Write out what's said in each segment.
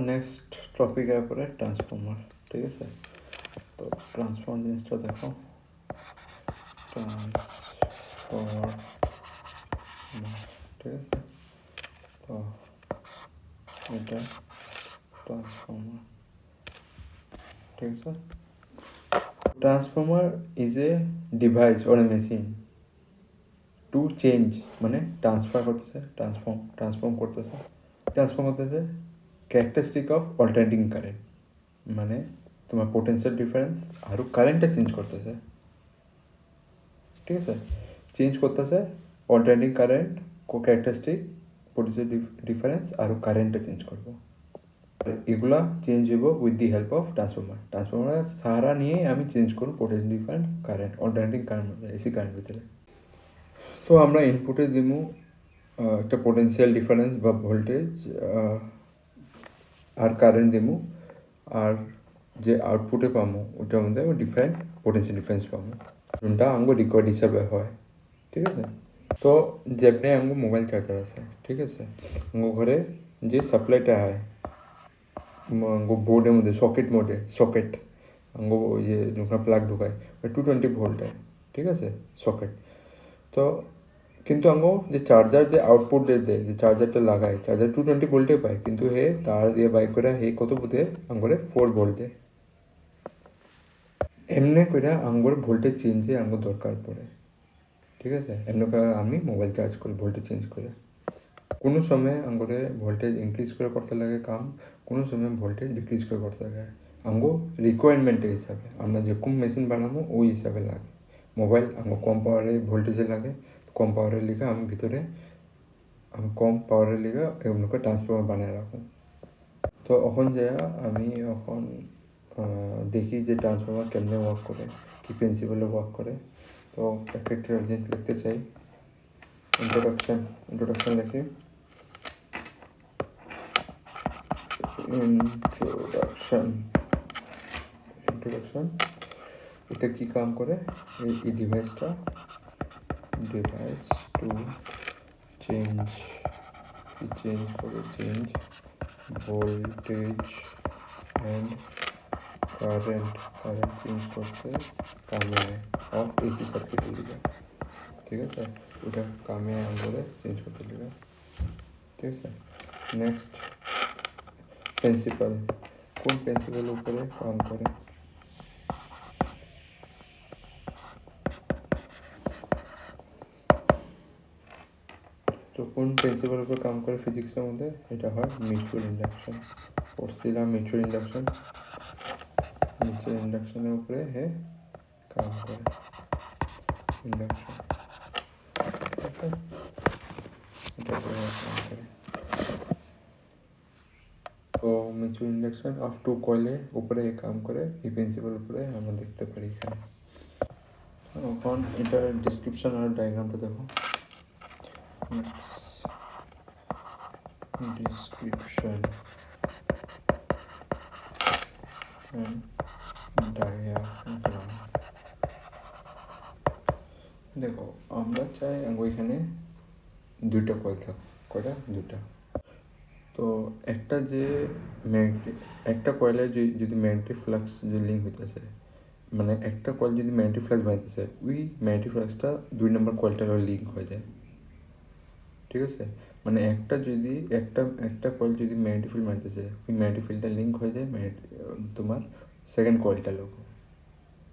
Next টপিকের পরে transformer, ঠিক আছে। তো ট্রান্সফর্মার জিনিসটা দেখো, ট্রান্সফর্মার, ঠিক আছে। তো এটা ট্রান্সফর্মার, ঠিক আছে। Transformer is a device or a machine to change, মানে ট্রান্সফার করতেছে, ট্রান্সফর্ম করতেছে ক্যারেক্টারিস্টিক অফ অল্টারনেটিং কারেন্ট, মানে তোমার পোটেন্সিয়াল ডিফারেন্স আর কারেন্টটা চেঞ্জ করতেছে, ঠিক আছে। চেঞ্জ করতেছে alternating current characteristic potential difference আর কারেন্টটা চেঞ্জ করবো, এগুলা চেঞ্জ হইব with the help of transformer সাহারা নিয়ে আমি চেঞ্জ করব potential different current alternating current AC current ভিতরে। তো আমরা ইনপুটে দিব একটা পোটেন্সিয়াল ডিফারেন্স বা ভোল্টেজ আর কারেন্ট দিব, আর যে আউটপুটে পাবো ওটার মধ্যে ডিফারেন্ট পোটেন্সিয়াল ডিফারেন্স পাবো, কোনটা আঙ্গো রিকোয়ার্ড হিসাবে হয়, ঠিক আছে। তো যেমনি আঙ্গো মোবাইল চার্জার আছে, ঠিক আছে, আঙ্গো ঘরে যে সাপ্লাইটা হয় আঙ্গো বোর্ডের মধ্যে সকেট আঙ্গো ইয়ে যখন প্লাগ ঢুকায় 220 ভোল্ট হয়, ঠিক আছে, সকেট। তো কিন্তু আঙ্গো যে চার্জার যে আউটপুট দেয়, যে চার্জারটা লাগায়, চার্জার 220 ভোল্টে পায়, কিন্তু হে তার দিয়ে বাইক করে হে কত বুঝে আঙ্গরে 4 ভোল্ট দেয়। এমনি করে আঙ্গর ভোল্টেজ চেঞ্জে আঙ্গর দরকার পড়ে, ঠিক আছে। এমনি করে আমি মোবাইল চার্জ করি ভোল্টেজ চেঞ্জ করে। কোনো সময় আঙ্গরে ভোল্টেজ ইনক্রিজ করে করতে লাগে কাম, কোনো সময় ভোল্টেজ ডিক্রিজ করে করতে লাগে, আঙ্গো রিকোয়ারমেন্টের হিসাবে আমরা যেরকম মেশিন বানাবো ওই হিসাবে লাগে। মোবাইল আঙ্গো কম পাওয়ারে ভোল্টেজে লাগে, কম পাওয়ারের লিগে আমি ভিতরে আমি কম পাওয়ারের লিগে এগুলো করে ট্রান্সফর্মার বানিয়ে রাখুন। তো এখন যে আমি এখন দেখি যে ট্রান্সফর্মার কেমনে ওয়ার্ক করে, কি প্রিন্সিপালে ওয়ার্ক করে। তো একটা জিনিস লিখতে চাই, ইন্ট্রোডাকশন লিখি। ইন্ট্রোডাকশন এটা কি কাম করে, এই ডিভাইসটা device to change voltage and current change করতে কামে অফ এসি সার্কিটের লিগে, ঠিক আছে। ওটা কামে করে চেঞ্জ করতে লিগে, ঠিক আছে। নেক্সট প্রিন্সিপাল, কোন প্রিন্সিপালের উপরে কাম করে, তো কোন প্রিন্সিপালের উপর কাম করে ফিজিক্সের মধ্যে, এটা হয় মিউচুয়াল ইন্ডাকশন। পড়ছিলাম মিউচুয়াল ইন্ডাকশনের উপরে হে কাম করে ইন্ডাকশন, ঠিক আছে। এটা উপরে কাম করে। তো মিউচুয়াল ইন্ডাকশন অফ টু কয়েলে উপরে কাম করে, এই প্রিন্সিপাল উপরে আমরা দেখতে পারি এখানে। এখন এটার ডিসক্রিপশন আর ডায়াগ্রামটা দেখো, ডিসক্রিপশন ডায়াগ্রাম দেখো। আমরা চাই ওইখানে দুইটা কয়েল থাক, কয়টা, দুইটা। তো একটা কয়েলের যদি ম্যাগনেটিক ফ্লাক্স যে লিঙ্ক হইতেছে, মানে একটা কয়েল যদি ম্যাগনেটিক ফ্লাক্স বানাইতেছে, ওই ম্যাগনেটিক ফ্লাক্সটা 2 নম্বর কয়েলটার লিঙ্ক হয়ে যায়, ঠিক আছে। মানে একটা কয়েল যদি ম্যাগনেটিক ফিল্ড বানাইতেছে, ওই ম্যাগনেটিক ফিল্ডটা লিঙ্ক হয়ে যায় তোমার সেকেন্ড কয়েলটার লোক।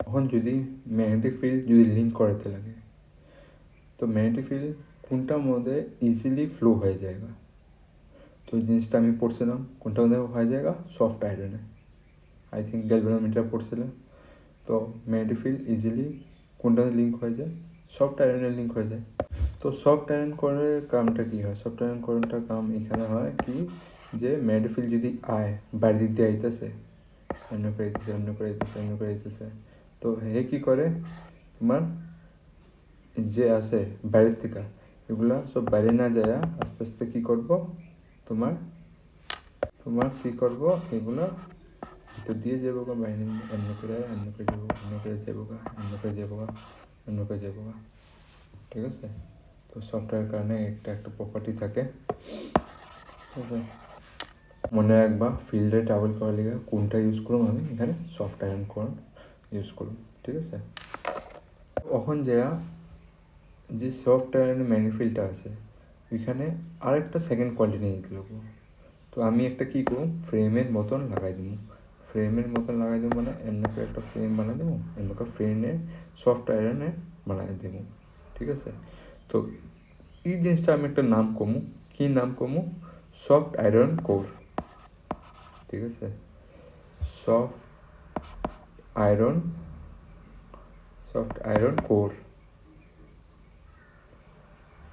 তখন যদি ম্যাগনেটিক ফিল্ড যদি লিঙ্ক করাতে লাগে, তো ম্যাগনেটিক ফিল্ড কোনটার মধ্যে ইজিলি ফ্লো হয়ে যায়গা। তো এই জিনিসটা আমি পড়ছিলাম কোনটার মধ্যে হয়ে যায়গা, সফট আয়রনে, আই থিঙ্ক গ্যালভানোমিটার পড়ছিলাম। তো ম্যাগনেটিক ফিল্ড ইজিলি কোনটাতে লিঙ্ক হয়ে যায়, সফট আয়রনে লিঙ্ক হয়ে যায়। তো সফট আয়রন করে কামটা কী হয়, সফট আয়রন করাটা কাম এখানে হয় কি, যে ম্যাগনেটিক ফিল্ড যদি আয় বাইরের দিক দিয়ে আইতেছে, অন্য করে আইতেছে, তো হে কী করে, তোমার যে আছে বাইরের থেকে এগুলা সব বাইরে না যায় আস্তে আস্তে কী করবো, তোমার কী করবো, এগুলো তো দিয়ে যাবো গা বাইরে, অন্য করে যাবো, ঠিক আছে। তো সফটওয়্যার কারণে একটা প্রপার্টি থাকে, ঠিক আছে। মনে রাখবা ফিল্ডে ট্রাভেল করার লিগে কোনটা ইউজ করুম আমি এখানে সফট আয়রন কোন ইউজ করুম, ঠিক আছে। এখন যে সফট আয়রনের ম্যানিফিলটা আছে ওইখানে আরেকটা সেকেন্ড কোয়ালিটি নিয়ে যেতে লাগবো। তো আমি একটা কী করুম, ফ্রেমের মতন লাগাই দেবো। ফ্রেমের মতন লাগাই দেবো মানে এমনি করে একটা ফ্রেম বানাই দেবো, এমনি করে ফ্রেমে সফট আয়রনে বানাই দেবো, ঠিক আছে। তো এই জিনিসটা আমি একটা নাম কমু, কী নাম কমু, সফট আয়রন কোর, ঠিক আছে। Soft iron, soft iron core,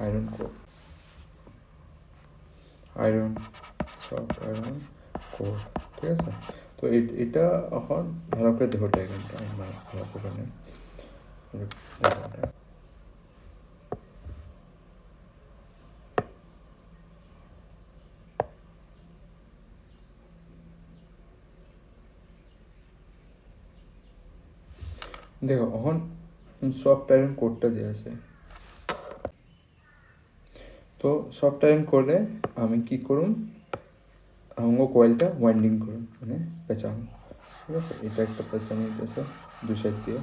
iron core, iron, soft iron core, ঠিক আছে। তো এটা এখন ভালো করে দেখো ডায়াগ্রামটা আমরা ভালো করে নেই। দেখো এখন সফট আয়রন কোডটা যে আছে, তো সফট আয়রন করে আমি কি করুম, আমাকে কয়েলটা ওয়াইন্ডিং করুন মানে পেঁচানো, ঠিক আছে। এটা একটা পেঁচানো দিতেছে দু সাইড দিয়ে,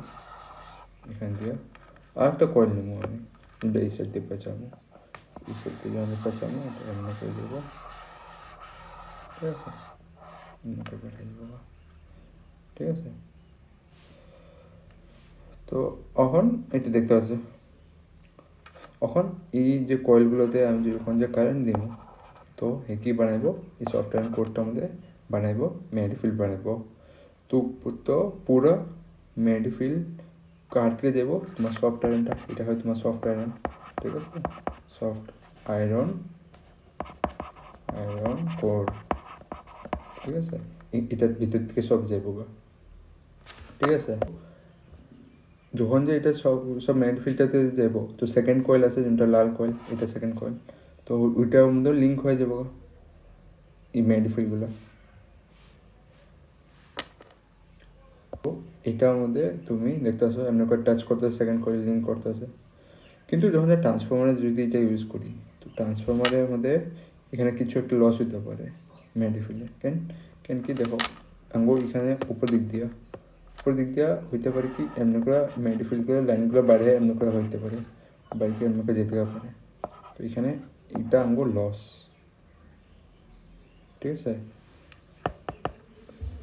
এখান দিয়ে আর একটা কয়েল নেবো আমি, এটা এই সাইড দিয়ে পেঁচানো, এই সাইড দিয়ে আমি পেঁচানো, এটা এমনি করে দেবো, ঠিক আছে, এমনি করে পেঁচাই দেবো, ঠিক আছে। তো এখন এটা দেখতে পাচ্ছ, এখন এই যে কয়েলগুলোতে আমি যখন যে কারেন্ট দিব, তো কী বানাইব, এই সফটওয়্যার কোডটা আমাদের বানাইব ম্যাগনেটিক বানাইব। তো পুরো ম্যাগনেটিক কাটতে যাব তোমার সফট আয়রনটা, এটা হয় তোমার সফট আয়রন, ঠিক আছে। সফট আয়রন, আয়রন কোর, ঠিক আছে। এটার ভিতর থেকে সব যাবো গা, ঠিক আছে। যখন যে এটা সব ম্যাগনেটিকটাতে যাব, তো সেকেন্ড কয়েল আছে যেটা লাল কয়েল, এটা সেকেন্ড কয়েল, তো ওইটার মধ্যে লিঙ্ক হয়ে যাবো এই ম্যাগনেটিকগুলো। এটার মধ্যে তুমি দেখতেছো এমনি করে টাচ করতেছে, সেকেন্ড কয়েল লিঙ্ক করতেছে। কিন্তু যখন ট্রান্সফরমারে যদি এটা ইউজ করি, তো ট্রান্সফরমারের মধ্যে এখানে কিছু একটা লস হতে পারে ম্যাগনেটিকফিল্ডে। কেন কি দেখো আঙ্গুর এখানে উপর দিক দিয়া হইতে পারে কি এমনি করে ম্যাগনেটিকফিল্ডগুলো লাইনগুলো বাইরে এমনি করে হইতে পারে, বাইকে এমনি করে যেতে পারে। তো এখানে এটা আঙ্গুর লস, ঠিক আছে,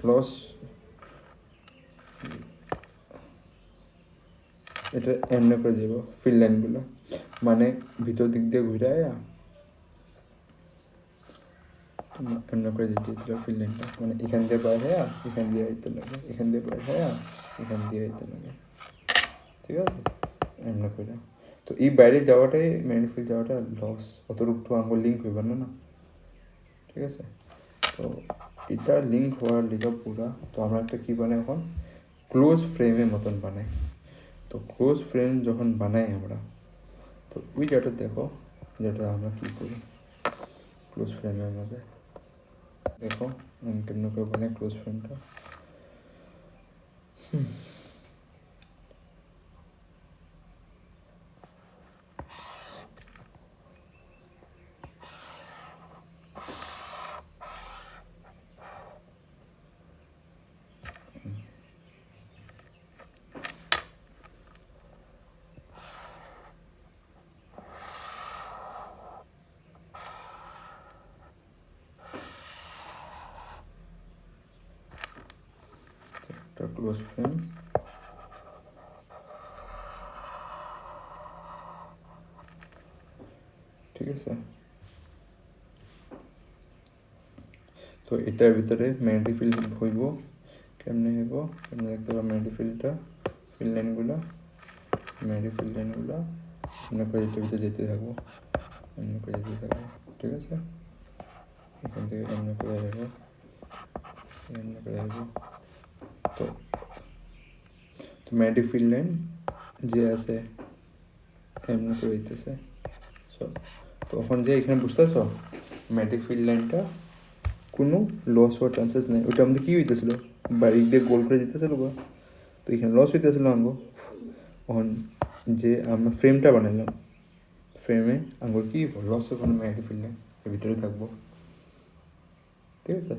লস। এটা এমনি করে যাব ফিল্ড লাইনগুলো, মানে ভিতর দিক দিয়ে ঘুরে এমনি করে যেতে ফিল্ড লাইনটা, মানে এখান দিয়ে বাইর হয়ে এখান দিয়ে আইতে লাগে, এখান দিয়ে বাইর হয়ে এখান দিয়ে আইতে লাগে, ঠিক আছে, এমনি করে। তো এই বাইরে যাওয়াটাই ম্যাগনেটিক যাওয়াটা লস, অতটুকু আঙ্গুল লিঙ্ক হইব না, ঠিক আছে। তো এটা লিঙ্ক হওয়ার লিগা পুরা, তো আমরা একটা কী বানাই এখন, ক্লোজ ফ্রেমের মতন বানাই। তো ক্লোজ ফ্রেম যখন বানাই আমরা, তো ওই যেটা দেখো, যেটা আমরা কী করি ক্লোজ ফ্রেমের মধ্যে, দেখো আমি কেমন করে বানাই ক্লোজ ফ্রেমটা। একটা ক্লোজ ফ্রেম, ঠিক আছে। তো এটার ভিতরে ম্যাগনেটিক ফিল্ড হইব, কেমনে হইব, কেমনে দেখতে পাবো ম্যাগনেটিক ফিল্ডটা, ফিল্ড লাইনগুলো, ম্যাগনেটিক ফিল্ড লাইনগুলো এমনি করে এটার ভিতরে যেতে থাকবো, এমনি করে যেতে থাকবো, ঠিক আছে। এখান থেকে এমনি করে যাবো, এমনি করে যাবো। তো তো ম্যাগনেটিক ফিল্ড লাইন যে আছে এমনি করে দিতেছে সব। তো এখন যে এখানে বুঝতেছ ম্যাগনেটিক ফিল্ড লাইনটা কোনো লস হওয়ার চান্সেস নেই, ওইটা আমাদের কী হইতেছিল বাড়ি দিয়ে গোল করে দিতেছিল বা, তো এখানে লস হইতেছিল আঙ্গো। এখন যে আমরা ফ্রেমটা বানাইলাম, ফ্রেমে আঙ্গুর কী লস হবে, ম্যাগনেটিক ফিল্ড লাইন এর ভিতরে থাকবো, ঠিক আছে।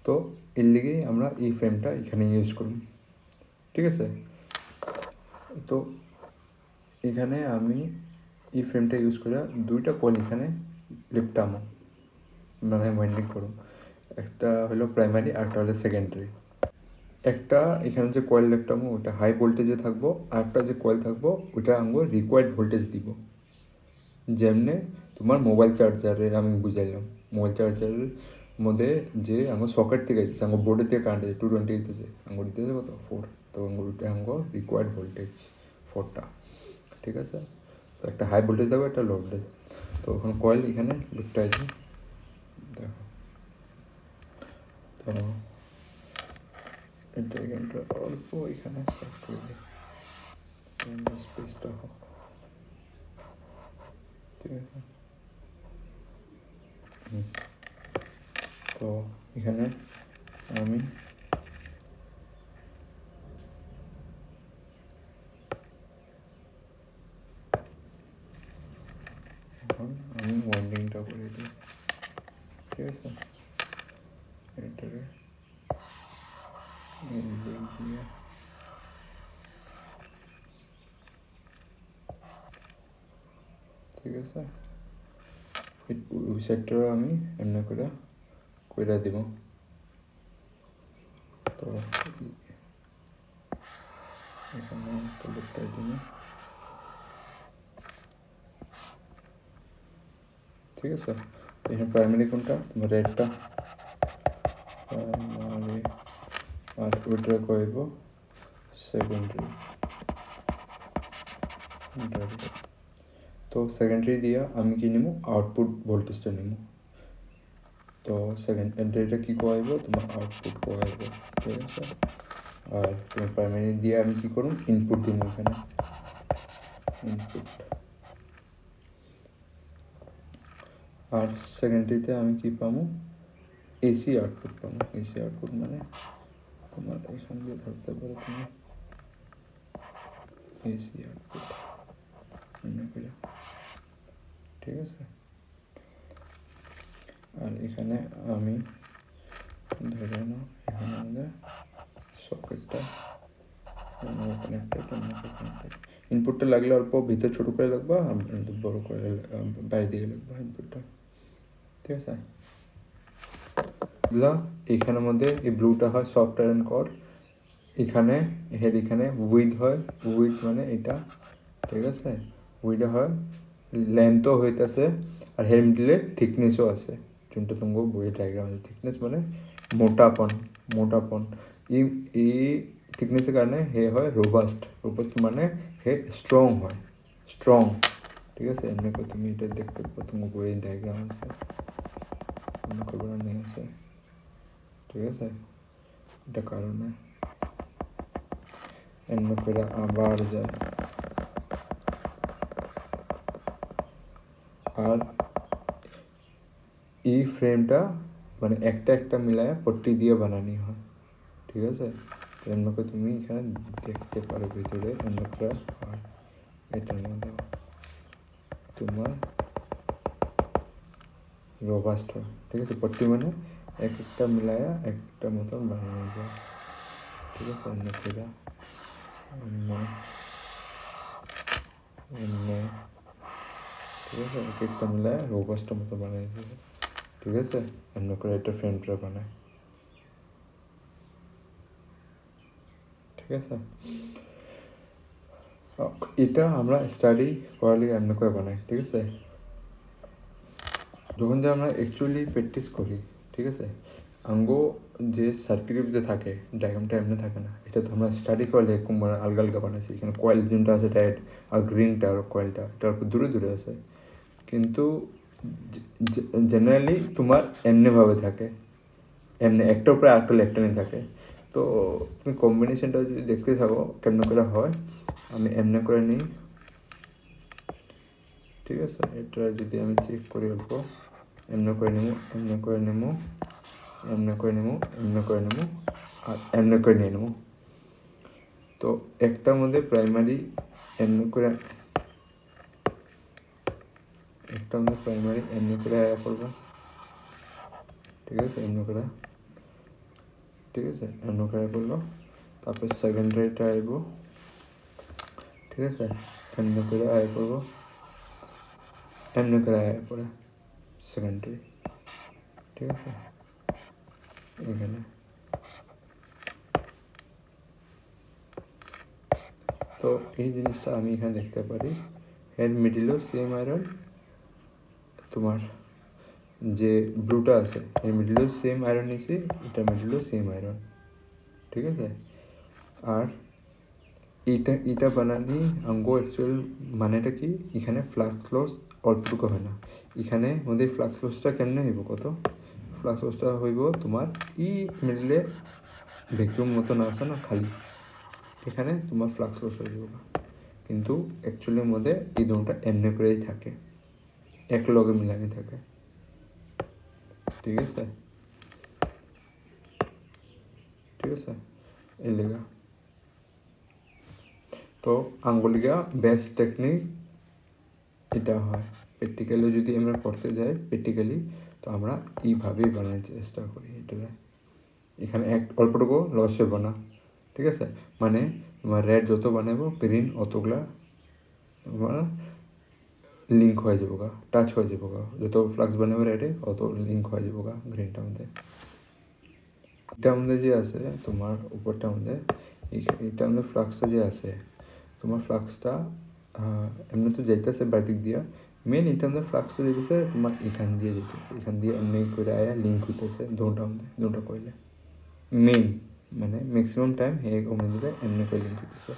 তো এর লিগেই আমরা এই ফ্রেমটা এখানে ইউজ করব, ঠিক আছে। তো এখানে আমি এই ফ্রেমটা ইউজ করে দুইটা কয়েল এখানে লিপটামো, মানে ওয়াইন্ডিং করুন। একটা হলো প্রাইমারি আর একটা হলো সেকেন্ডারি। একটা এখানে যে কয়েল লিপটামো ওটা হাই ভোল্টেজে থাকবো, আর একটা যে কয়েল থাকবো ওইটা আমরা রিকোয়ার্ড ভোল্টেজ দিব। যেমনে তোমার মোবাইল চার্জারে আমি বুঝাইলাম, মোবাইল চার্জারের মধ্যে যে আমার সকেট থেকে আইতেছে, আমার বোর্ডের থেকে কারেন্ট আছে 220 দিতেছে, আমার দিতেছে কত 4, তো ওইটা আমার রিকোয়ার্ড ভোল্টেজ 4টা, ঠিক আছে। তো একটা হাই ভোল্টেজ থাকবে, একটা লো ভোল্টেজ। তো ওখানে কয়েল এখানে লুকটা আছে, দেখো। তো এটা এখানটা অল্প এখানে সেট করে দিই, স্পেসটা হোক, ঠিক আছে। তো এখানে আমি ওয়াইন্ডিংটা করে দিই, ঠিক আছে। এটাকে দিয়ে ঠিক আছে, ওই সাইডটাও আমি এমনি করে কইরা দিব। তো এখানে কালারটা দিব, ঠিক আছে। এখানে প্রাইমারি কোনটা, তোমার রেডটা প্রাইমারি, আর ওইটা কইব সেকেন্ডারি। তো সেকেন্ডারি দিয়া আমি কি নিব, আউটপুট ভোল্টেজটা নিব। তো সেকেন্ডারিটা কি কোয়াইব, তোমার আউটপুট কোয়াইব, ঠিক আছে। আর তোমার প্রাইমারি দিয়ে আমি কি করুন, ইনপুট দিব এখানে, ইনপুট। আর সেকেন্ডারিতে আমি কি পাবো, এসি আউটপুট পাবো। এসি আউটপুট মানে তোমার এখান দিয়ে ধরতে পারো তুমি, এসি আউটপুট, ঠিক আছে। আর এখানে আমি ধরে নাও এখানে আমাদের সকেটটা কানেক্টেড, ইনপুটটা লাগলে অল্প ভিতরে ছোটো করে লাগবা, বড়ো করে বাইরে দিকে লাগবা ইনপুটটা, ঠিক আছে। এখানের মধ্যে এই ব্লুটা হয় সফট আয়রন কর, এখানে এখানে উইথ হয়, উইথ মানে এটা, ঠিক আছে। উইথে হয় লেন্থও হইতেছে, আর হের মিডলে থিকনেসও আছে, যোনটা তোমাকে বইয়ে ডায়াগ্রাম আছে। থিকনেস মানে মোটাপন এই থিকনেসের কারণে হে হয় রোবাস্ট, রোবাস্ট মানে হে স্ট্রং হয়, স্ট্রং, ঠিক আছে। এমনি করে তুমি এটা দেখতে পাবো, তোমার বইয়ে ডায়াগ্রাম আছে, এমনি করে বানানো আছে, ঠিক আছে। এটা কারণে এমনি করে আবার যায়। আর এই ফ্রেমটা মানে একটা একটা মিলায় পট্টি দিয়ে বানানি হয়, ঠিক আছে। এমনি করে তুমি এখানে দেখতে পারো ভিতরে এমনি করে হয়। এটার মধ্যে তোমার রোবাস্ট হয়, ঠিক আছে। পট্টি মানে এক একটা মিলায়া একটা মতন বানানো যায়, ঠিক আছে। এমনি করে এমনি, ঠিক আছে। এক একটা মিলায় রোবাস্টের মতো বানাই দেবে, ঠিক আছে। এমনি করে একটা ফ্রেমটা বানায়, ঠিক আছে। এটা আমরা স্টাডি করালে এমনি করে বানাই, ঠিক আছে। যখন যে আমরা অ্যাকচুয়ালি প্র্যাকটিস করি, ঠিক আছে, আঙ্গো যে সার্কিটে থাকে ডায়াগ্রামটা এমনি থাকে না, এটা তো আমরা স্টাডি করলে আলগা আলগা বানাইছি। এখানে কয়েল যেটা আছে রেড আর গ্রিনটা, আর কয়েলটা এটার উপর দূরে দূরে আছে, কিন্তু জেনারেলি তোমার এমনিভাবে থাকে, এমনি একটার উপরে আরেকটা লেফটেনে থাকে। তো তুমি কম্বিনেশনটা যদি দেখতে থাকো কেমন করে হয়, আমি এমনি করে নিই, ঠিক আছে। এটা যদি আমি চেক করি অল্প, এমনি করে নেবো, এমনি করে নেবো, এমনি করে নেবো, এমনি করে নেবো, আর এমনি করে নিয়ে নেবো। তো একটার মধ্যে প্রাইমারি এমনি করে, একটার মধ্যে প্রাইমারি এমনি করে আয়া করবো, ঠিক আছে এমনি করে, ঠিক আছে এমনি করে বললো। তারপর সেকেন্ডারিটা আইব, ঠিক আছে এমনি করে আয় করবো, এমনি করে আয় পড়ে সেকেন্ডারি, ঠিক আছে এখানে। তো এই জিনিসটা আমি এখানে দেখতে পারি, এর মিডিলেও সেম আয়রন, তোমার যে ব্লুটা আছে এর মিডিলেও সেম আয়রন নিয়েছি, এটা মিডিলেও সেম আয়রন, ঠিক আছে। আর এটা বানানি আঙ্গো অ্যাকচুয়াল মানেটা কি, এখানে ফ্লাক্স লস অল্পটুকু হয় না, এখানে মধ্যে ফ্লাক্স লসটা কেমনে হইব কত, ফ্লাক্স লসটা হইব তোমার ই মিডলে ভ্যাকুয়াম মতন আছে না খালি, এখানে তোমার ফ্লাক্স লস হয়ে যাবে, কিন্তু অ্যাকচুয়ালির মধ্যে এই দুটা এমনি করেই থাকে, এক লগে মিলানি থাকে, ঠিক আছে, ঠিক আছে এর লেগা। তো আঙ্গুলিগা বেস্ট টেকনিক এটা হয়, প্র্যাকটিক্যালি যদি আমরা করতে যাই প্র্যাকটিক্যালি, তো আমরা এইভাবেই বানানোর চেষ্টা করি এটা, এখানে এক অল্পটুকু লস হইব না, ঠিক আছে, মানে তোমার রেড যত বানাবো গ্রিন অতগুলা তোমার লিঙ্ক হয়ে যাবো গা, টাচ হয়ে যাবো গা, যত ফ্লাক্স বানাবো রেডে অত লিঙ্ক হয়ে যাবো গা গ্রিনটার মধ্যে। এটার মধ্যে যে আছে তোমার উপরটার মধ্যে, এটার মধ্যে ফ্লাক্সটা যে আছে তোমার ফ্লাক্সটা এমনি তো যাইতেছে বাইদিক দিয়া, মেন এটার মধ্যে ফ্লাক্সটা যেতেছে তোমার এখান দিয়ে যেতেছে, এখান দিয়ে এমনি করে আয়া লিঙ্ক হইতেছে দুটার মধ্যে, দুটা কইলে মেন মানে ম্যাক্সিমাম টাইম হে কমে দিলে এমনি করে লিঙ্ক হইতেছে,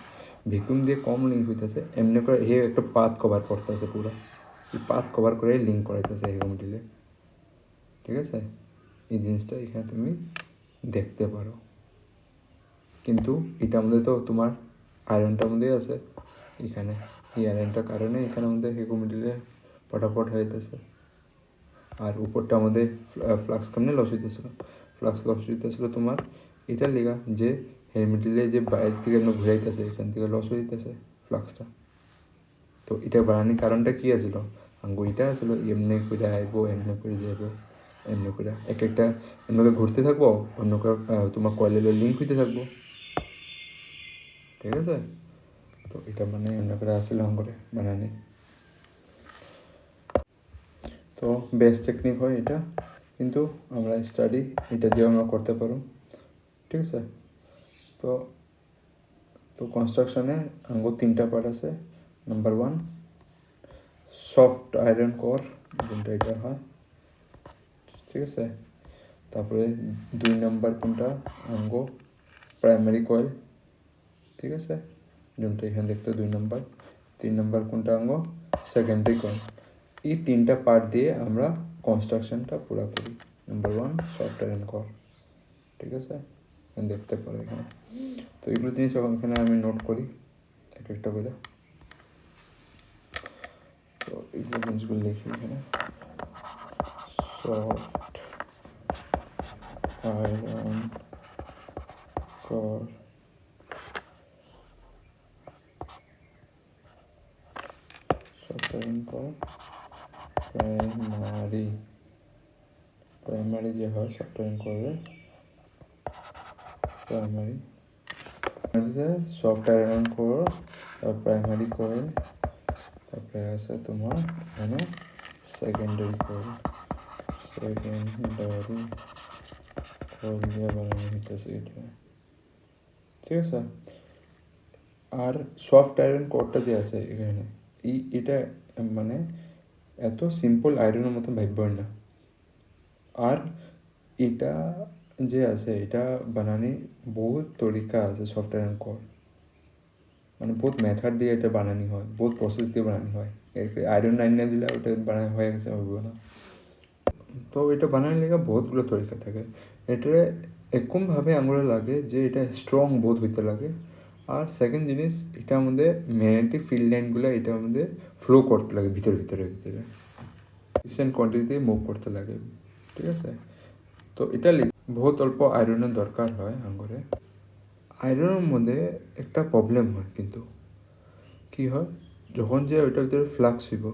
ভ্যাকুয়াম দিয়ে কম লিঙ্ক হইতেছে, এমনি করে হে একটা পাথ কভার করতেছে পুরো, এই পাথ কভার করে লিঙ্ক করাইতেছে হে কমে দিলে, ঠিক আছে। এই জিনিসটা এখানে তুমি দেখতে পারো, কিন্তু এটার মধ্যে তো তোমার আয়রনটার মধ্যেই আছে এখানে, এই আয়রনটার কারণে এখানের মধ্যে হে কমে দিলে ফটাফট হয়ে যেতেছে। আর উপরটার মধ্যে ফ্লাক্স কেমনে লস হইতেছিল, ফ্লাক্স লস হইতেছিল তোমার এটার লেগা যে হেলমেটিলে যে বাইরে থেকে এমন ঘুরাইতেছে এখান থেকে লস হয়ে যেতেছে ফ্লাক্সটা। তো এটা বানানোর কারণটা কী আছিল, আঙ্গু এটা আসলে এমনি করে আইব, এমনি করে যাইব, এমনি করে এক একটা এমনি ঘুরতে থাকবো, অন্য তোমার কয়েলের লিঙ্ক হইতে থাকবো, ঠিক আছে। তো এটা মানে এমনি করে আসলে আঙ্গুরে বানানি, তো বেস্ট টেকনিক হয় এটা, কিন্তু আমরা স্টাডি এটা দিয়ে আমরা করতে পারো, ঠিক আছে। তো তো কনস্ট্রাকশনে আঙ্গুর তিনটা পার্ট আছে, নাম্বার 1 সফট আয়রন কোর, যেটা এটা হয়, ঠিক আছে। তারপরে 2 নাম্বার কোনটা আঙ্গো প্রাইমারি কয়েল, ঠিক আছে, যেটা এখানে দেখতে 2 নাম্বার। 3 নাম্বার কোনটা আঙ্গো সেকেন্ডারি কয়েল। এই তিনটা পার্ট দিয়ে আমরা কনস্ট্রাকশনটা পুরো করি। নাম্বার 1 সফট আয়রন কোর, ঠিক আছে, দেখতে পারো এখানে। তো এগুলো জিনিস এখানে আমি নোট করি এক একটা করে, তো এগুলো জিনিসগুলো লিখি এখানে, soft iron core, soft iron core primary, primary যে হয় সফট আয়রন কোরের primary, soft iron core primary coil, তারপরে আছে তোমার এখানে সেকেন্ডারি কোয়েল, সেকেন্ডারি কোয়েল দিয়ে বানানো হইতেছে এটা, ঠিক আছে। আর সফট আয়রন কোরটা যে আছে এখানে এটা মানে এত সিম্পল আয়রনের মতো ভাববেন না, আর এটা যে আছে এটা বানানি বহুত তরিকা আছে, সফট আয়রন কোর মানে বহুত মেথড দিয়ে এটা বানানি হয়, বহুত প্রসেস দিয়ে বানানি হয়, আয়রন নাইন না দিলে ওটা বানানো হয়ে গেছে হবে না। তো এটা বানানোর লেগে বহুতগুলো তরিকা থাকে, এটারে এরকমভাবে আঙুলে লাগে যে এটা স্ট্রং বোধ হইতে লাগে। আর সেকেন্ড জিনিস এটার মধ্যে ম্যাগনেটিক ফিল্ড লাইনগুলো এটার মধ্যে ফ্লো করতে লাগে ভিতরে ভিতরে ভিতরে, ডিসেন্ট কোয়ান্টিটিতে মুভ করতে লাগে, ঠিক আছে। তো এটা বহুত অল্প আয়রনের দরকার হয় আঙুরে। আয়রনের মধ্যে একটা প্রবলেম হয়, কিন্তু কী হয় যখন যে ওইটার ভিতরে ফ্লাক্স হইব,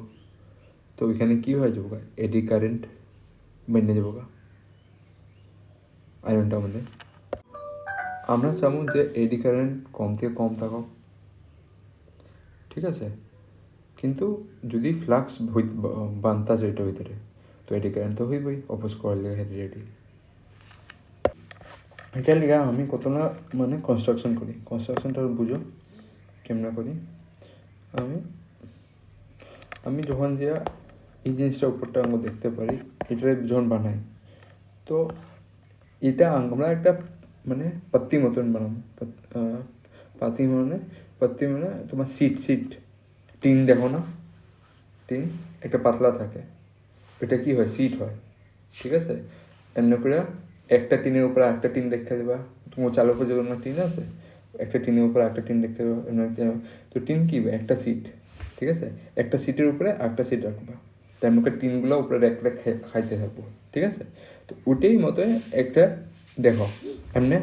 তো ওইখানে কী হয়ে যাবো এডি কারেন্ট বেঁধে যাবো গা, আয়রনটার মধ্যে। আমরা চাবো যে এডি কারেন্ট কম থেকে কম থাকুক, ঠিক আছে? কিন্তু যদি ফ্লাক্স বানতাছে এটার ভিতরে, তো এডি কারেন্ট তো হইবই অপোজ করার লেগে রেডি। এটার লিগা আমি কত না মানে কনস্ট্রাকশন করি, কনস্ট্রাকশনটা বুঝো কেমন করি। আমি যখন যে এই জিনিসটা উপরটা আমরা দেখতে পারি, এটা যখন বানাই, তো এটা আমরা একটা মানে পাত্তি মতন বানাবো। পাত্তি মানে তোমার সিট টিন দেখো না, টিন একটা পাতলা থাকে, এটা কি হয়, সিট হয়, ঠিক আছে? এমনি করে একটা টিনের উপরে একটা টিন রেখে দেবা, তোমার চালের উপর যেগুলো টিন আছে, একটা টিনের উপরে একটা টিন রেখে দেবা এমনি। তো টিন কি একটা সিট, ঠিক আছে? একটা সিটের উপরে একটা সিট রাখবা, তেমন করে টিনগুলো উপরে রেখ খাইতে থাকবো, ঠিক আছে? তো ওটাই মতো একটা দেখো এমনি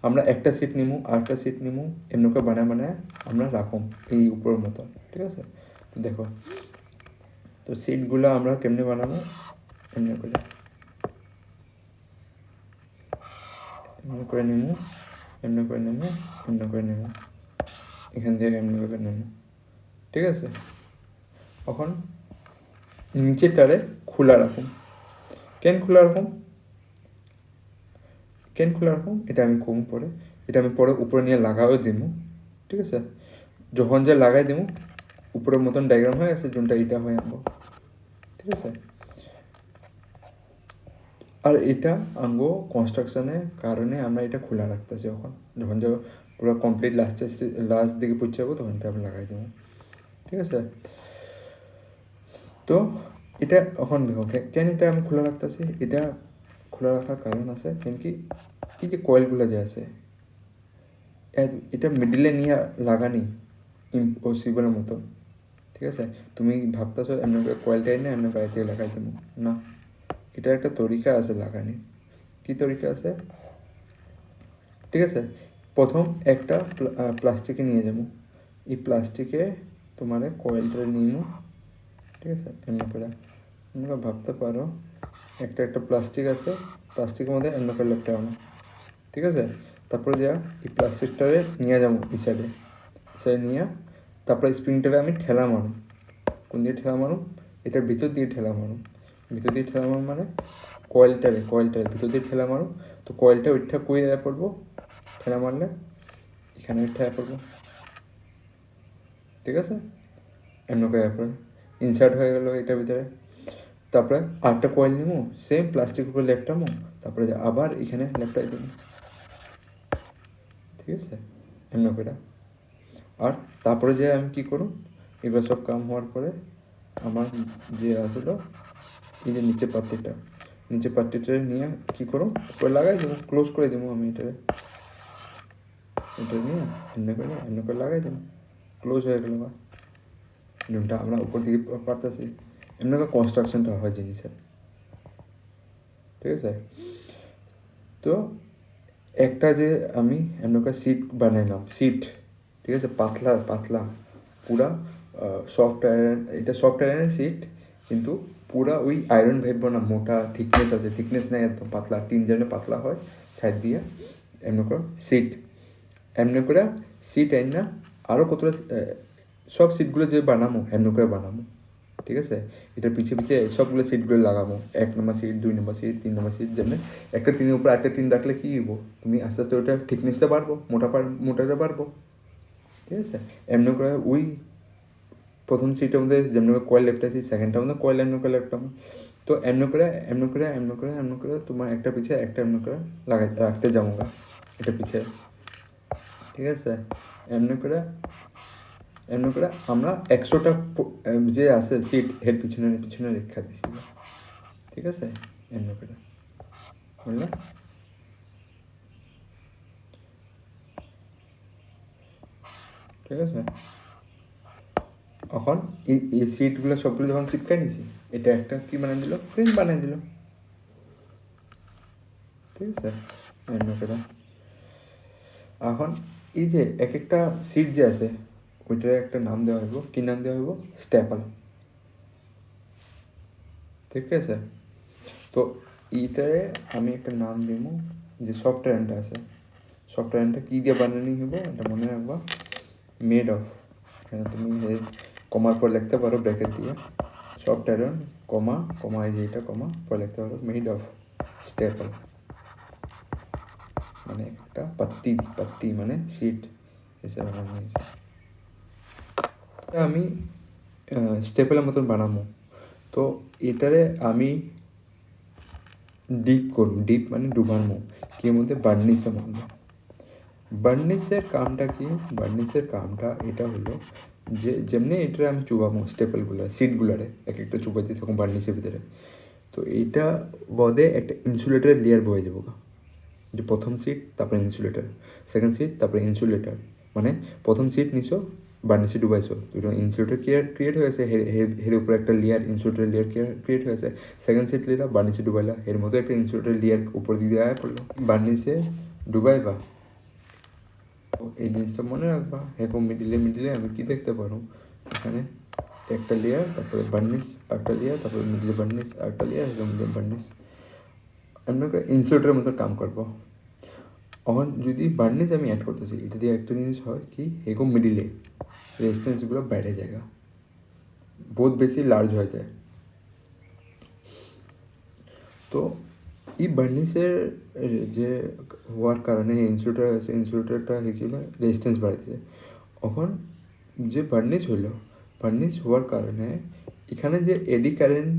আমরা একটা সিট নিমু আর একটা সিট নিমু, এমনি করে বানায় আমরা রাখুম এই উপরের মতো, ঠিক আছে? তো দেখো, তো সিটগুলো আমরা কেমনে বানাবো, এমনি করে নেবো, এমনি করে নেবো, এখান থেকে এমনি করে নেবো, ঠিক আছে? এখন নিচেরটারে খোলা রাখুন। কেন খোলা রাখুন এটা আমি কম পরে, এটা আমি পরে উপরে নিয়ে লাগাও দিব, ঠিক আছে? যখন যে লাগাই দিব উপরের মতন ডায়াগ্রাম হয়ে গেছে, যোনটা এটা হয়ে আনবো, ঠিক আছে? আর এটা আঙ্গো কনস্ট্রাকশনের কারণে আমরা এটা খোলা রাখতেছি। যখন যে পুরো কমপ্লিট লাস্ট দিকে পৌঁছে যাবো তখন এটা আমি লাগাই দেবো, ঠিক আছে? তো এটা এখন দেখো কেন এটা আমি খোলা রাখতেছি, এটা খোলা রাখার কারণ আছে, কেন কি এই যে কয়েলগুলো যে আছে এটা মিডিলে নিয়ে লাগানি ইম্পসিবলের মতো, ঠিক আছে? তুমি ভাবতেছো এমনি করে কয়েলটাই না এমনি গাড়ি থেকে লাগাই দেবো না, এটা একটা তরিকা আছে লাগানি। কি তরিকা আছে, ঠিক আছে? প্রথম একটা প্লাস্টিকে নিয়ে যাবো, এই প্লাস্টিকে তোমার কয়েলটা নিমু, ঠিক আছে? এমনি করে তোমরা ভাবতে পারো একটা প্লাস্টিক আছে, প্লাস্টিকের মধ্যে এমনি করে লেপটা আনো, ঠিক আছে? তারপরে যা এই প্লাস্টিকটারে নিয়ে যাবো এই সাইডে নিয়ে, তারপরে স্প্রিংটারে আমি ঠেলা মারুম। কোন দিয়ে ঠেলা মারুম, এটার ভিতর দিয়ে ঠেলা মারুম, মানে কয়েলটারে ভিতর দিয়ে ঠেলা মারুম। তো কয়েলটা ওইটা কই পড়বো, ঠেলা মারলে এখানে ঠেলা পড়বো, ঠিক আছে? এমনি করে পড়ে ইনসার্ট হয়ে গেলো এটার ভিতরে। তারপরে আরেকটা কয়েল নেবো, সেম প্লাস্টিক উপরে লেপটামো, তারপরে আবার এখানে লেপটাই দেবো, ঠিক আছে? এমনি করে। আর তারপরে যে আমি কী করুম, এগুলো সব কাম হওয়ার পরে আমার যে আসলো এই যে নিচে পাত্তিটা নিয়ে কী করুম, উপরে লাগাই দেবো, ক্লোজ করে দেবো আমি এটা নিয়ে এমনি করে লাগাই দেবো, ক্লোজ হয়ে গেল। যেটা আমরা উপর দিকে পারতেছি এমনি করে কনস্ট্রাকশনটা হয় জিনিসের, ঠিক আছে? তো একটা যে আমি এমনি করে সিট বানাইলাম, ঠিক আছে? পাতলা পুরা সফট আয়রন, এটা সফট আয়রনের সিট, কিন্তু পুরা ওই আয়রন ভাববো না, মোটা থিকনেস আছে, থিকনেস নেই, একদম পাতলা, তিন জনে পাতলা হয় সাইড দিয়ে। এমনি করে সিট আইন না আরও কতটা সব সিটগুলো যে বানাবো এমনি করে বানাবো, ঠিক আছে? এটার পিছিয়ে সবগুলো সিটগুলো লাগাবো, 1 নম্বর সিট, 2 নম্বর সিট, 3 নম্বর সিট, যেমন একটা টিনের উপর একটা টিন রাখলে কী হইব, তুমি আস্তে আস্তে ওটার থিকনেসটা বাড়বো, মোটাটা বাড়বো, ঠিক আছে? এমনি করে ওই প্রথম সিটের মধ্যে যেমন করে কয়েল লেপটাছি, সেকেন্ডটার মধ্যে কয়েল এমনি করে লেপটাবো। তো এমনি করে তোমার একটা পিছিয়ে একটা এমনি করে রাখতে যাবো এটা পিছিয়ে, ঠিক আছে? এমনি করে আমরা 100টা যে আছে সিট এর পিছনে রেখা দিছি, ঠিক আছে? এমনি করে বুঝলে? ঠিক আছে? এখন এই সিটগুলো সবগুলো যখন চিপকাই নিছি, এটা একটা কি বানিয়ে দিল, ফ্রেম বানিয়ে দিল, ঠিক আছে? এমনি করে এখন এই যে এক একটা সিট যে আছে ওইটার একটা নাম দেওয়া হইব, কি নাম দেওয়া হইব, স্ট্যাপল, ঠিক আছে? তো এইটারে আমি একটা নাম দিব, যে সফটওয়্যারটা আছে, সফটওয়্যারটা কী দিয়ে বানানি হইব এটা মনে রাখবা, মেড অফ, এখানে তুমি কমার পর লিখতে পারো ব্র্যাকেট দিয়ে সফটওয়্যার কমা কমা, এই যে এটা কমা পর লিখতে পারো মেড অফ স্টেপল, মানে একটা পাত্তি মানে সিট হিসেবে বানিয়েছি। আমি স্টেপলের মতন বানাবো, তো এটারে আমি ডিপ করব, ডিপ মানে ডুবানো কি মধ্যে, বার্নিশের মধ্যে। বার্নিশের কামটা কি, বার্নিশের কামটা এটা হলো যে যেমনি এটা আমি চুবাবো স্টেপলগুলো সিটগুলারে এক একটা চুবাইতে থাকুন বার্নিশের ভিতরে, তো এইটা বদে একটা ইনসুলেটারের লেয়ার বয়ে যাবো, যে প্রথম সিট তারপরে ইনসুলেটার, সেকেন্ড সিট তারপরে ইনসুলেটার, মানে প্রথম সিট নিছো বার্নিশে ডুবাইছো, দুটো ইনসুলেটার ক্রিয়েট হয়েছে, এর উপরে একটা লেয়ার ইনসুলেটার লেয়ার ক্রিয়েট হয়েছে, সেকেন্ড সিট লিলা বার্নিশে ডুবাইলা, এর মধ্যে একটা ইনসুলেটার লেয়ার উপর দিকে আয়া পড়লো, বার্নিশে ডুবাইবা। এই জিনিসটা মনে রাখবা, এরকম মিডিলে আমি কি দেখতে পারো, এখানে একটা লেয়ার তারপরে বার্নিশ, একটা লেয়ার তারপরে মিডিলে বার্নিশ, একটা লেয়ার এরকম বার্নিশ, আমরা ইনসুলেটারের মতো কাম করবো। অন যদি বার্নিশ আমি অ্যাড করতেছি, এটা দিয়ে একটা জিনিস হয় কি, এরকম মিডিলে রেজিস্ট্যান্সগুলো বেড়ে যায়, বহুত বেশি লার্জ হয়ে যায়। তো এই বার্নিশের যে হওয়ার কারণে ইনসুলেটার আছে, ইনসুলেটারটা হেকিলে রেজিস্ট্যান্স বাড়িয়েছে, এখন যে বার্নিশ হইল, বার্নিশ হওয়ার কারণে এখানে যে এডি কারেন্ট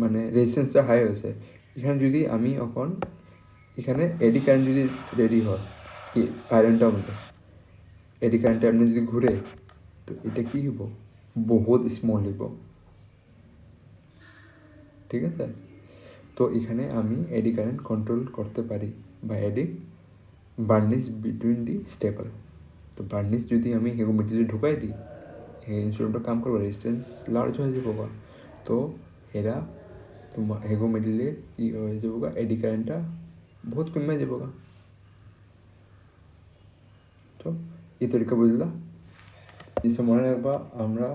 মানে রেজিস্ট্যান্সটা হাই হয়েছে, এখানে যদি আমি এখন এখানে এডি কারেন্ট যদি রেডি হয় কি আয়রনটার মধ্যে এডি কারেন্টটা আপনি যদি ঘুরে, তো এটা কী হইব, বহুত স্মল হইব, ঠিক আছে। তো এখানে আমি এডি কারেন্ট কন্ট্রোল করতে পারি বা এডি বার্নিশ বিটুইন দি স্টেপল। তো বার্নিশ যদি আমি হেগো মিডিলে ঢুকাই দিই, এই ইনস্ট্রুমেন্টটা কাম করবো, রেজিস্ট্যান্স লার্জ হয়ে যাব, তো এরা তোমার হেগো মিডিলে কি হয়ে যাব, এডি কারেন্টটা বহুত কমে যাব। তো এই তরিকা বুঝলা, জিনিসটা মনে রাখবা, আমরা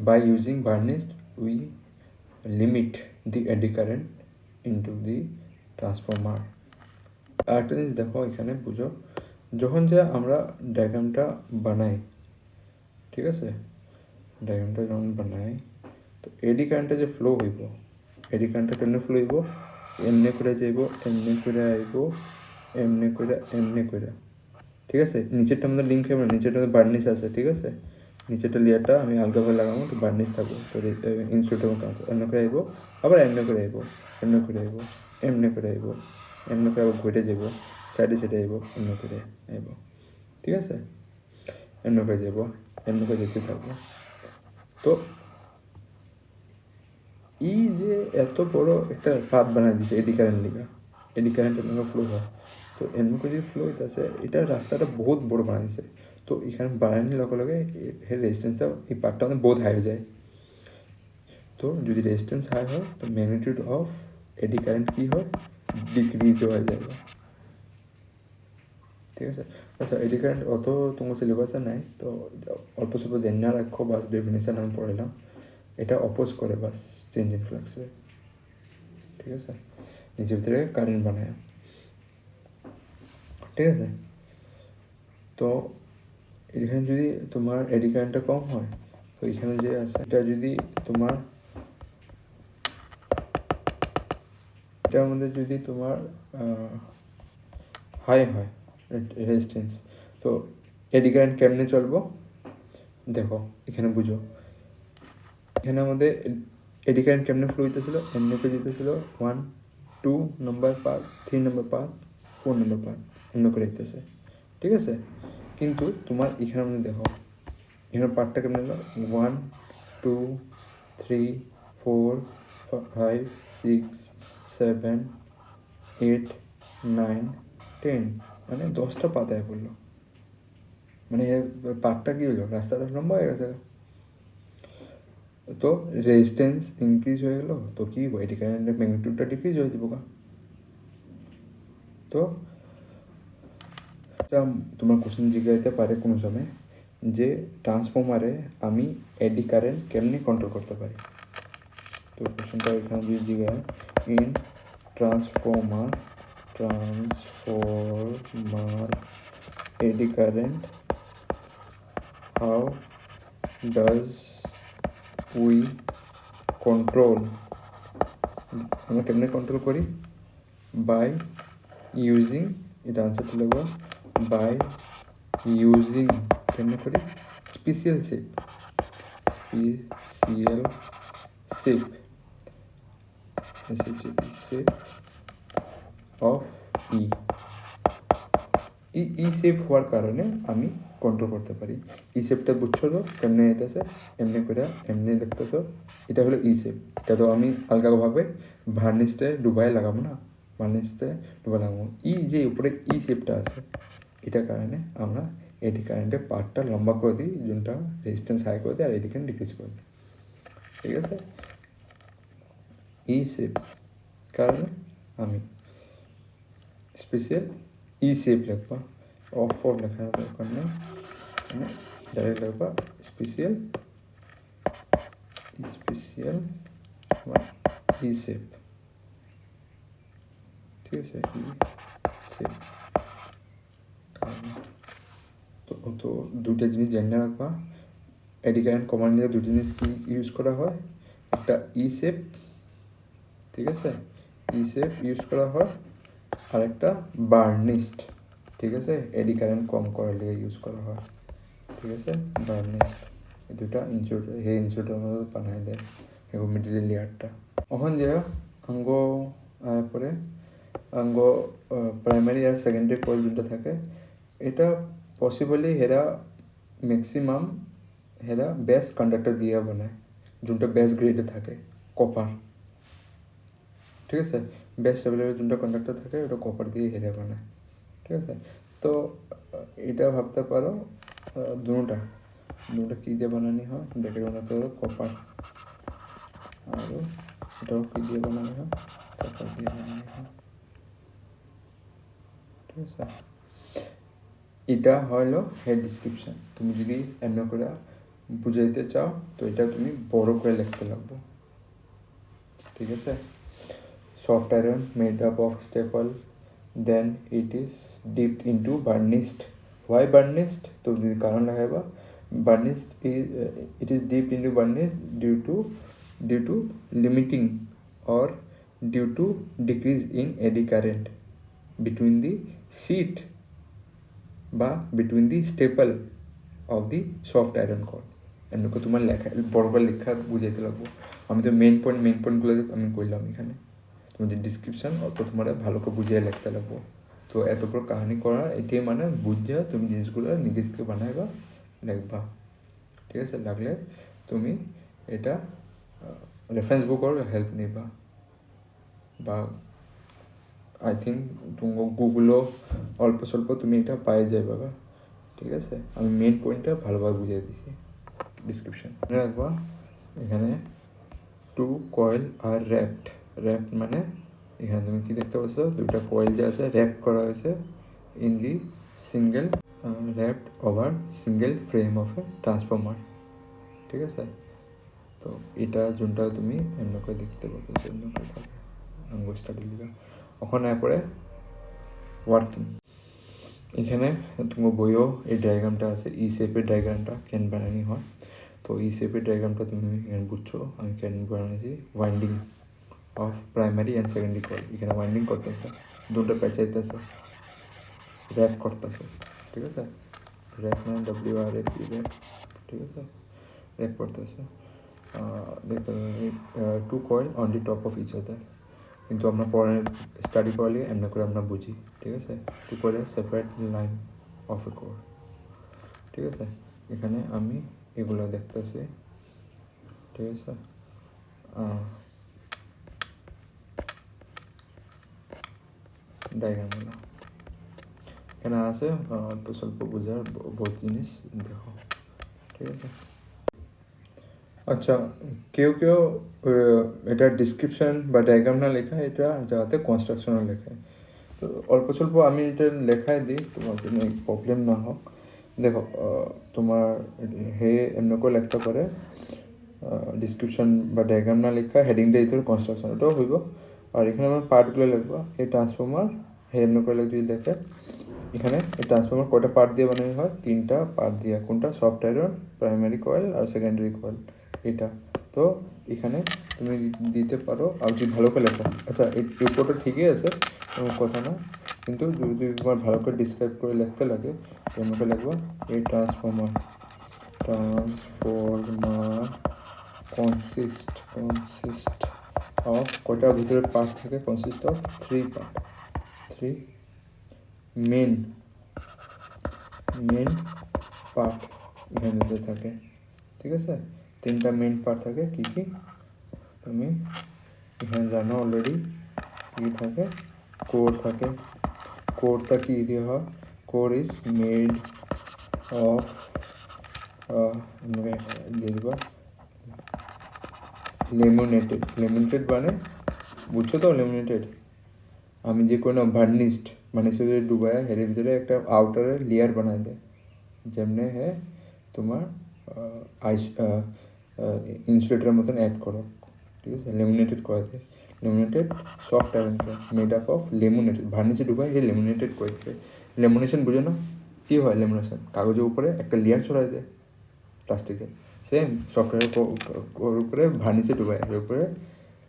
by using varnish we limit the eddy current into the transformer. আর একটা জিনিস দেখো এখানে বুঝো, যখন যে আমরা ডায়াগ্রামটা বানাই, ঠিক আছে, ডায়াগ্রামটা যখন বানাই, তো এডি কারেন্টটা যে ফ্লো হইব, এডি কারেন্টটা কেমনে ফ্লো হইব, এমনি করে যাইব, এমনি করে আইব, এমনি করে, ঠিক আছে। নিচেরটা আমাদের লিঙ্ক হবে না, নিচেরটা বার্নিশ আছে, ঠিক আছে, নিচেরটা লেয়ারটা আমি আলগাভাবে লাগাবো, তো বার্নিশ থাকবো, তো ইনস্ট্রুমেন্টের মতো এমনি করে আইব, আবার এমনি করে আইব, এমনি করে আইব, এমনি করে আইব, এমনি করে আবার ঘুরে যাব, সাইডে আইব, এমনি করে আইব, ঠিক আছে, এমনি করে যাব, এমনি করে যেতে থাকবো। তো এই যে এত বড় একটা পাত বানাই দিছে এডি কারেন্ট লিগা, এডি কারেন্ট এমনি ফ্লো হয়, তো এমনি করে যে ফ্লো হইতেছে, এটা রাস্তাটা বহুত বড় বানাই দিছে, তো এখানে বানানোর লগে লগে এর রেজিস্ট্যান্সটা এই পার্টটা আমাদের বহুত হাই হয়ে যায়। তো যদি রেজিস্ট্যান্স হাই হয়, তো ম্যাগনিটিউড অফ এডি কারেন্ট কী হয়, ডিক্রিজ হয়ে যাবে, ঠিক আছে। আচ্ছা, এডি কারেন্ট অত তোমার সিলেবাসে নাই, তো অল্প স্বল্প জেনে রাখো, বাস ডেফিনেশন আমি পড়লাম, এটা অপোজ করে বাস চেঞ্জ ইন ফ্লাক্সে, ঠিক আছে, নিজের ভিতরে কারেন্ট বানায়, ঠিক আছে। তো এখানে যদি তোমার এডি কারেন্টটা কম হয়, তো এখানে যে আছে এটা যদি তোমার এটার মধ্যে যদি তোমার হাই হয় রেজিস্ট্যান্স, তো এডি কারেন্ট কেমনে চলবো দেখো, এখানে বুঝো, এখানে আমাদের এডি কারেন্ট কেমনে ফ্লো হইতেছিল, এমনি করে যেতেছিল 1 2 নম্বর পাথ, 3 নম্বর পাথ, 4 নম্বর পাথ, এমনি করে যেতেছে, ঠিক আছে। কিন্তু তোমার এখানের মধ্যে দেখো, এখানে পার্টটা কেমন হলো, 1 2 3 4 5 6 7 8 9 10, মানে 10টা পাতায় পড়লো, মানে পার্টটা কী হলো, রাস্তাটা লম্বা হয়ে গেছে, তো রেজিস্ট্যান্স ইনক্রিজ হয়ে গেলো, তো কী হবো, এডি কারেন্টের ম্যাগনিটিউডটা ডিক্রিজ হয়ে যাবো। তো তোমার কোশ্চেন জিজ্ঞাসা পারে কোনো সময় যে ট্রান্সফর্মারে আমি এডি কারেন্ট কেমনি কন্ট্রোল করতে পারি, তো কোশ্চেনটা এখানে যদি জিজ্ঞাসা in transformer eddy current, how does we control, আমরা কেমনে কন্ট্রোল করি, বাই ইউজিং, এটা আনসারটা লিখবো, বাই ইউজিং কেমনে করি, special shape of E shape হওয়ার কারণে আমি কন্ট্রোল করতে পারি। ই শেপটা বুঝছো তো কেমনে যেতেছে, এমনি করে এমনি দেখতেছো, এটা হলো ই শেপ। এটা তো আমি হালকাভাবে ভার্নিশে ডুবাই লাগাবো না, ভার্নিশে ডুবাই লাগাবো। যে উপরে ই শেপটা আছে, এটার কারণে আমরা এডি কারেন্টের পার্টটা লম্বা করে দিই, যোনটা রেজিস্ট্যান্স হাই করে দিই আর এডি কারেন্ট ডিক্রিজ করে দিই, ঠিক আছে। ই শেপ কারণে আমি স্পেশাল ই শেপ লিখবা, অফ লেখার দরকার নেই, ডাইরেক্ট লিখবা স্পেশাল ই শেপ, ঠিক আছে। ই শেপ তো দুটো জিনিস জেনে রাখবা, এডি কারেন্ট কমান্ডে দুটো জিনিস কি ইউজ করা হয়, একটা ই শেপ, ঠিক আছে, ই শেপ ইউজ করা হয়, আর একটা বার্নিশড, ঠিক আছে, এডি কারেন্ট কম করার লিগে ইউজ করা হয়, ঠিক আছে। বার্নিশড এই দুটা ইনসুলেটর মধ্যে বানাই দেয় এবং মিডিল লেয়ারটা। এখন যে আঙ্গ পরে আঙ্গ প্রাইমারি আর সেকেন্ডারি কয়েল যোনটা থাকে, এটা পসিবলি হেরা ম্যাক্সিমাম হেরা বেস্ট কন্ডাক্টর দিয়ে বানায়, যোনটা বেস্ট গ্রেডে থাকে, কপার, ঠিক আছে। বেস্ট অ্যাভেলেবল যোনটা কন্ডাক্টর থাকে ওটা কপার দিয়ে হেরে বানায়, ঠিক আছে। তো এটা ভাবতে পারো দুটা কী দিয়ে বানানি হয়, দেখে বানাতে হবে কপার, আর এটাও কী দিয়ে বানানি হয়, কপার দিয়ে বানানি হয়, ঠিক আছে। এটা হলো হেড ডিসক্রিপশন। তুমি যদি এমনি করে বুঝাইতে চাও তো এটা তুমি বড় করে লিখতে লাগবো, ঠিক আছে। Soft iron made up of staple, then it is dipped into burnished. Why burnished? तो कारण लगाएगा burnished is it is dipped into burnished due to limiting or due to decrease in eddy current between the sheet বা between the staple of the soft iron core. এমনি তোমার লেখা বড় করে লেখা বুঝাইতে লাগবো। আমি তো মেন পয়েন্টগুলো আমি করলাম এখানে, তোমাদের ডিসক্রিপশান অত তোমার ভালো করে বুঝিয়ে লিখতে লাগবো। তো এত বড় কাহিনী করা এটাই মানে বুঝিয়ে তুমি জিনিসগুলো নিজের থেকে বানাইবা, লিখবা, ঠিক আছে। লাগলে তুমি এটা রেফারেন্স বুকর হেল্প নিবা, বা আই থিঙ্ক তোমার গুগলও অল্প স্বল্প তুমি এটা পাই যাবে, ঠিক আছে। আমি মেন পয়েন্টটা ভালোভাবে বুঝিয়ে দিছি ডিসক্রিপশান। রাখবা এখানে 2 কয়েল আর র্যাপড মানে এখানে তুমি কি দেখতে পাচ্ছ, দুটা কয়েল যে আছে র্যাপ করা হয়েছে in the single wrapped over single frame of A transformer, ঠিক আছে। তো এটা যোনটা তুমি এমন করে দেখতে পাচ্ছ, এমন করে থাকে আঙ্গ স্টাডি লিখা। ওখানে পরে ওয়ার্কিং, এখানে তোমার বইও এই ডায়াগ্রামটা আছে, ই শেপের ডায়াগ্রামটা কেন বানানি হয়। তো ই শেপের ডায়াগ্রামটা তুমি এখানে বুঝছো আমি কেন বানাইছি। Winding of primary and secondary coil, এখানে ওয়াইন্ডিং করতেছে, দুটো পেঁচাইতেছে, র্যাপ করতেছে, ঠিক আছে। র্যাপ মানে WRAP র্যাপ, ঠিক আছে, র্যাপ করতেছে। দেখতে 2 coil on the top of each other, কিন্তু আমরা পরে স্টাডি করলে এমনি করে আমরা বুঝি, ঠিক আছে। 2 কয়েলের separate line of A core, ঠিক আছে। এখানে আমি এগুলো দেখতেছি, ঠিক আছে। ডায়াগ্রামগুলো এখানে আছে, অল্প স্বল্প বোঝার বহুত জিনিস দেখো, ঠিক আছে। আচ্ছা, কেউ এটা ডিসক্রিপশান বা ডায়াগ্রাম না লেখা, এটা যাতে কনস্ট্রাকশনও লেখায়। তো অল্প স্বল্প আমি এটা লেখায় দিই তোমার জন্য প্রবলেম না হোক। দেখো তোমার এমনি করে লিখতে পারে ডিসক্রিপশান বা ডায়াগ্রাম না লেখা, হেডিং দিয়ে দিতে কনস্ট্রাকশন, ওটাও হইব। আর এখানে আমরা পার্টগুলো লিখবো। এই ট্রান্সফর্মার এমনি করে যদি দেখে এখানে এই ট্রান্সফর্মার কয়টা পার্ট দিয়ে বানানো হয়, 3টা পার্ট দিয়ে। কোনটা? সফট আয়রন, প্রাইমারি কয়েল আর সেকেন্ডারি কয়েল, এটা। তো এখানে তুমি দিতে পারো আর যদি ভালো করে লেখো। আচ্ছা এই উপরটা ঠিকই আছে, কোনো কথা না, কিন্তু যদি তোমার ভালো করে ডিসক্রাইব করে লিখতে লাগে এমনি করে লিখবো। এই ট্রান্সফর্মার কনসিস্ট অফ কয়টা ভিতরে পার্ট থাকে? Consist of 3 part, 3 main part এখানে থাকে, ঠিক আছে? 3টা মেন পার্ট থাকে। কী কী তুমি এখানে জানো অলরেডি। কী থাকে? কোর থাকে। কোরটা কী দিয়ে হয়? কোর ইজ মেড অফ দিয়ে দেবা লেমিনেটেড মানে বুঝছো তো? লেমিনেটেড আমি যে কোনো ভার্নিশড ভিতরে ডুবায় এর ভিতরে একটা আউটারের লেয়ার বানায় দেয়, যেমনি হ্যাঁ তোমার আইস ইনসুলেটারের মতন অ্যাড করো, ঠিক আছে? লেমিনেটেড করে দেয়। লেমিনেটেড সফট আয়রনকে মেড আপ অফ লেমিনেটেড, ভার্নিশে ডুবাই এটা লেমিনেটেড করেছে। লেমিনেশন বুঝো না? কী হয় লেমিনেশন? কাগজের উপরে একটা লেয়ার ছড়াই দেয় প্লাস্টিকের, সেম সফটওয়্যারের উপরে ভার্নিশে ডুবাই এর উপরে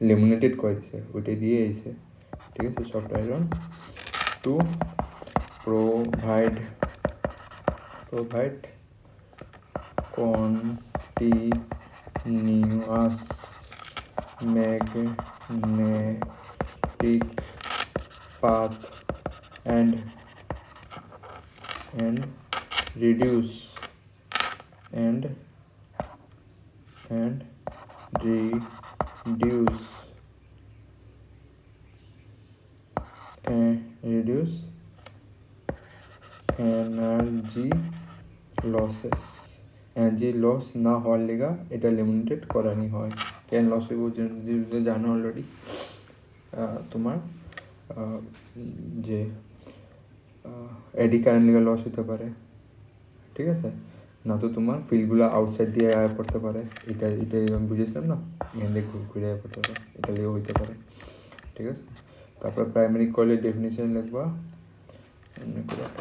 লেমিনেটেড করে দিছে, ওইটাই দিয়ে এসে, ঠিক আছে? Soft iron to provide continuous magnetic path and reduce energy loss না হওয়ার লেগা এটা লিমিটেড করানি হয়। কেন লস হইব যদি জানো অলরেডি। তোমার যে এডি কারেন্ট লেগে লস হতে পারে, ঠিক আছে? না তো তোমার ফিল্ডগুলো আউটসাইড দিয়ে আয় পড়তে পারে, এটাই আমি বুঝেছিলাম না, এখান ঘুরে আয় পড়তে পারে, এটা লেগেও হইতে পারে, ঠিক আছে? তারপর প্রাইমারি কয়েলের ডেফিনেশন লিখবা।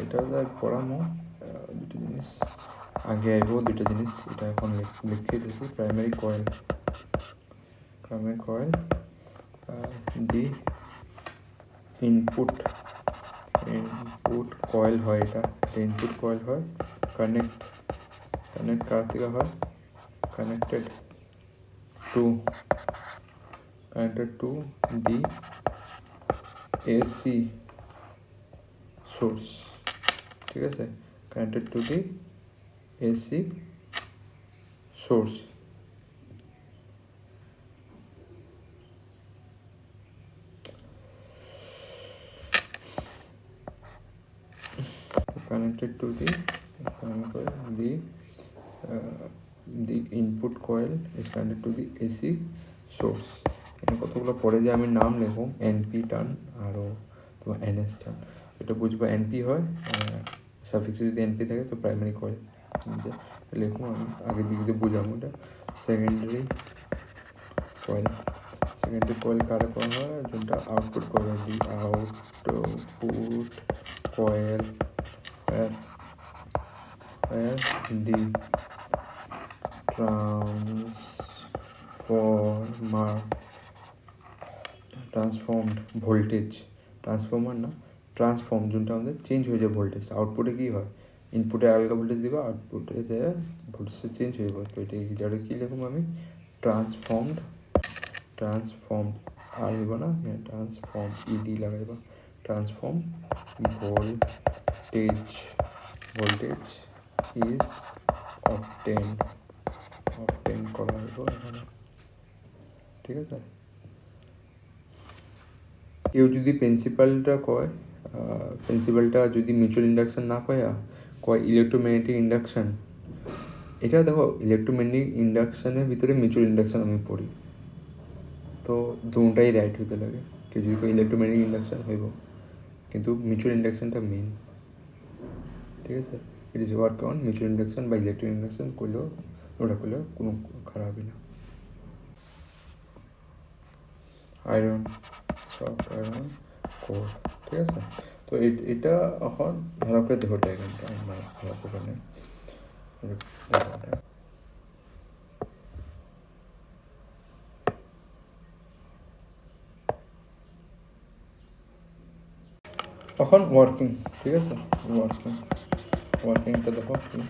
এটা পড়ামো দুটো জিনিস আগে আইব, দুটো জিনিস এটা এখন লিখে দিয়েছি। প্রাইমারি কয়েল দি ইনপুট কয়েল হয়, এটা ইনপুট কয়েল হয়। কানেক্ট কার থেকে হয়? Connected to the AC source, ঠিক আছে? Connected to the AC source. Connected to the input coil is connected to the AC source. এখানে কতগুলো পড়ে যে আমি নাম লিখব, এনপি টার্ন আরও তোমার এনএস টার্ন। এটা বুঝবো এনপি হয়, সাফিক্সে যদি এনপি থাকে তো প্রাইমারি কয়েল লিখবো। আমি আগের দিকে দিয়ে বুঝাবো এটা। সেকেন্ডারি কয়েল কারে করা হয়? যেটা output coil, the output coil the transformed voltage, transformer না ট্রান্সফর্ম, যোনটা আমাদের চেঞ্জ হয়ে যায় ভোল্টেজ। আউটপুটে কী হয়? ইনপুটে আলাদা ভোল্টেজ দিবা, আউটপুটে যে ভোল্টেজটা চেঞ্জ হয়ে যাবে। তো এটা যেটা কী লিখব আমি? ট্রান্সফর্মড আর হইব না, ট্রান্সফর্ম ইডি লাগাইবা। ট্রান্সফর্ম ভোল্টেজ ইজ অবটেন করা হইব এখানে, ঠিক আছে? কেউ যদি প্রিন্সিপালটা কয়, প্রিন্সিপালটা যদি মিউচুয়াল ইন্ডাকশন না কয় ইলেকট্রোম্যাগনেটিক ইন্ডাকশন, এটা দেখো ইলেকট্রোম্যাগনেটিক ইন্ডাকশনের ভিতরে মিউচুয়াল ইন্ডাকশন আমি পড়ি, তো দুটাই রাইট হতে লাগে। কেউ যদি কয় ইলেকট্রোম্যাগনেটিক ইন্ডাকশন হইব, কিন্তু মিউচুয়াল ইন্ডাকশনটা মেন, ঠিক আছে? It is work on mutual induction বা ইলেকট্রিক ইন্ডাকশন করলেও ওটা করলেও কোনো খারাপই না। আয়রন সফট আয়রন কোর, ঠিক আছে। তো এটা এখন ভালো করে দেখো ডায়াগ্রামটা, আমরা ভালো করে নেই এখন ওয়ার্কিং, ঠিক আছে। ওয়ার্কিংটা দেখো কি,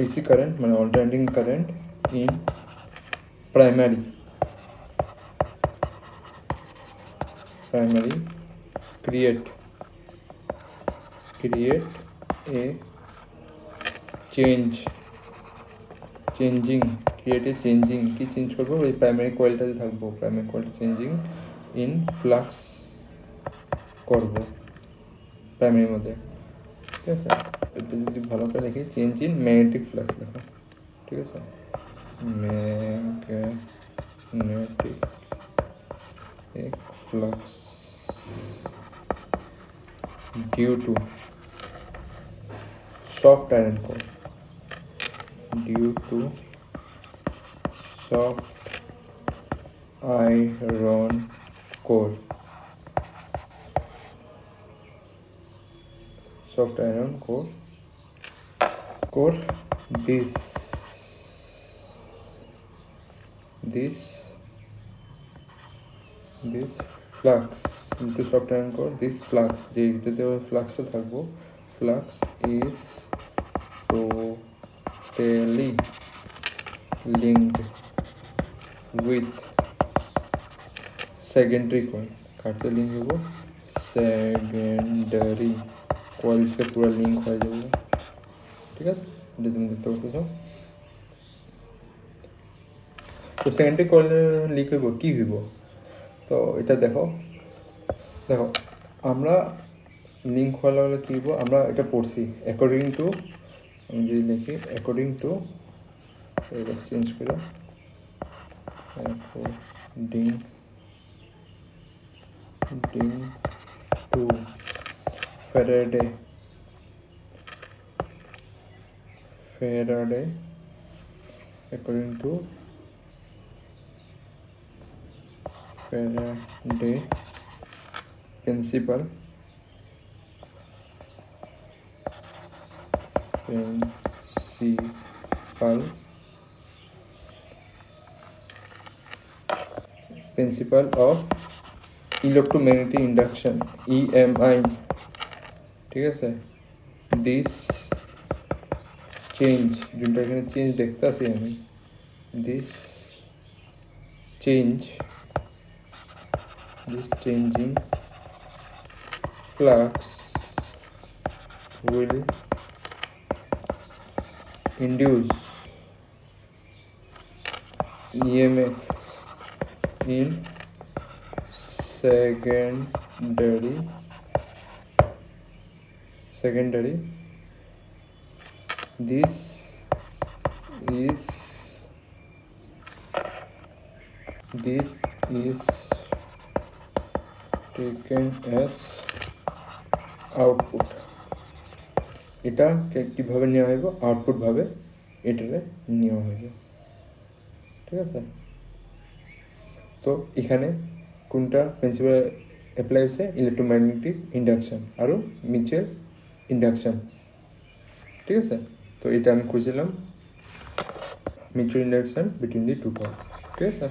AC current মানে alternating current in primary create a changing কি চেঞ্জ করবো, ওই প্রাইমারি কয়েলটাতে থাকবো, প্রাইমারি কয়েলটা চেঞ্জিং ইন ফ্লাক্স করবো প্রাইমারির মধ্যে, ঠিক আছে। এটা যদি ভালো করে দেখি, চেঞ্জ ইন ম্যাগনেটিক ফ্লাক্স দেখো, ঠিক আছে। Magnetic flux due to soft iron core, soft iron core this flux into soft iron core, this flux যেটাতে ফ্লাক্সটা থাকবো, flux is totally linked with secondary coil, কাটতে লিঙ্ক হবো সেকেন্ডারি কয়েল সাথে পুরো link হয়ে যাবে, ঠিক আছে। এটা তুমি দেখতে পাচ্ছ। তো সেকেন্ডারি কয়েল লিঙ্ক হইব কি হইব, তো এটা দেখো আমরা লিঙ্ক হওয়ার হলে কী হইব, আমরা এটা পড়ছি অ্যাকর্ডিং টু, আমি যদি লিখি অ্যাকর্ডিং টু, এটা চেঞ্জ করে according to Faraday according to Faraday principle of electromagnetic induction, EMI, ঠিক আছে। দিস চেঞ্জ, যেটা এখানে চেঞ্জ দেখতে আসি আমি, this changing flux will induce EMF in secondary this is taken as output, এটা কীভাবে নেওয়া হইব, আউটপুট ভাবে এটারে নেওয়া হইব, ঠিক আছে। তো এখানে কোনটা প্রিন্সিপাল অ্যাপ্লাই হচ্ছে, ইলেকট্রোম্যাগনেটিক ইন্ডাকশন আর মিউচুয়াল ইন্ডাকশন, ঠিক আছে। তো এটা আমি খুঁজছিলাম mutual induction between the two point, ঠিক আছে।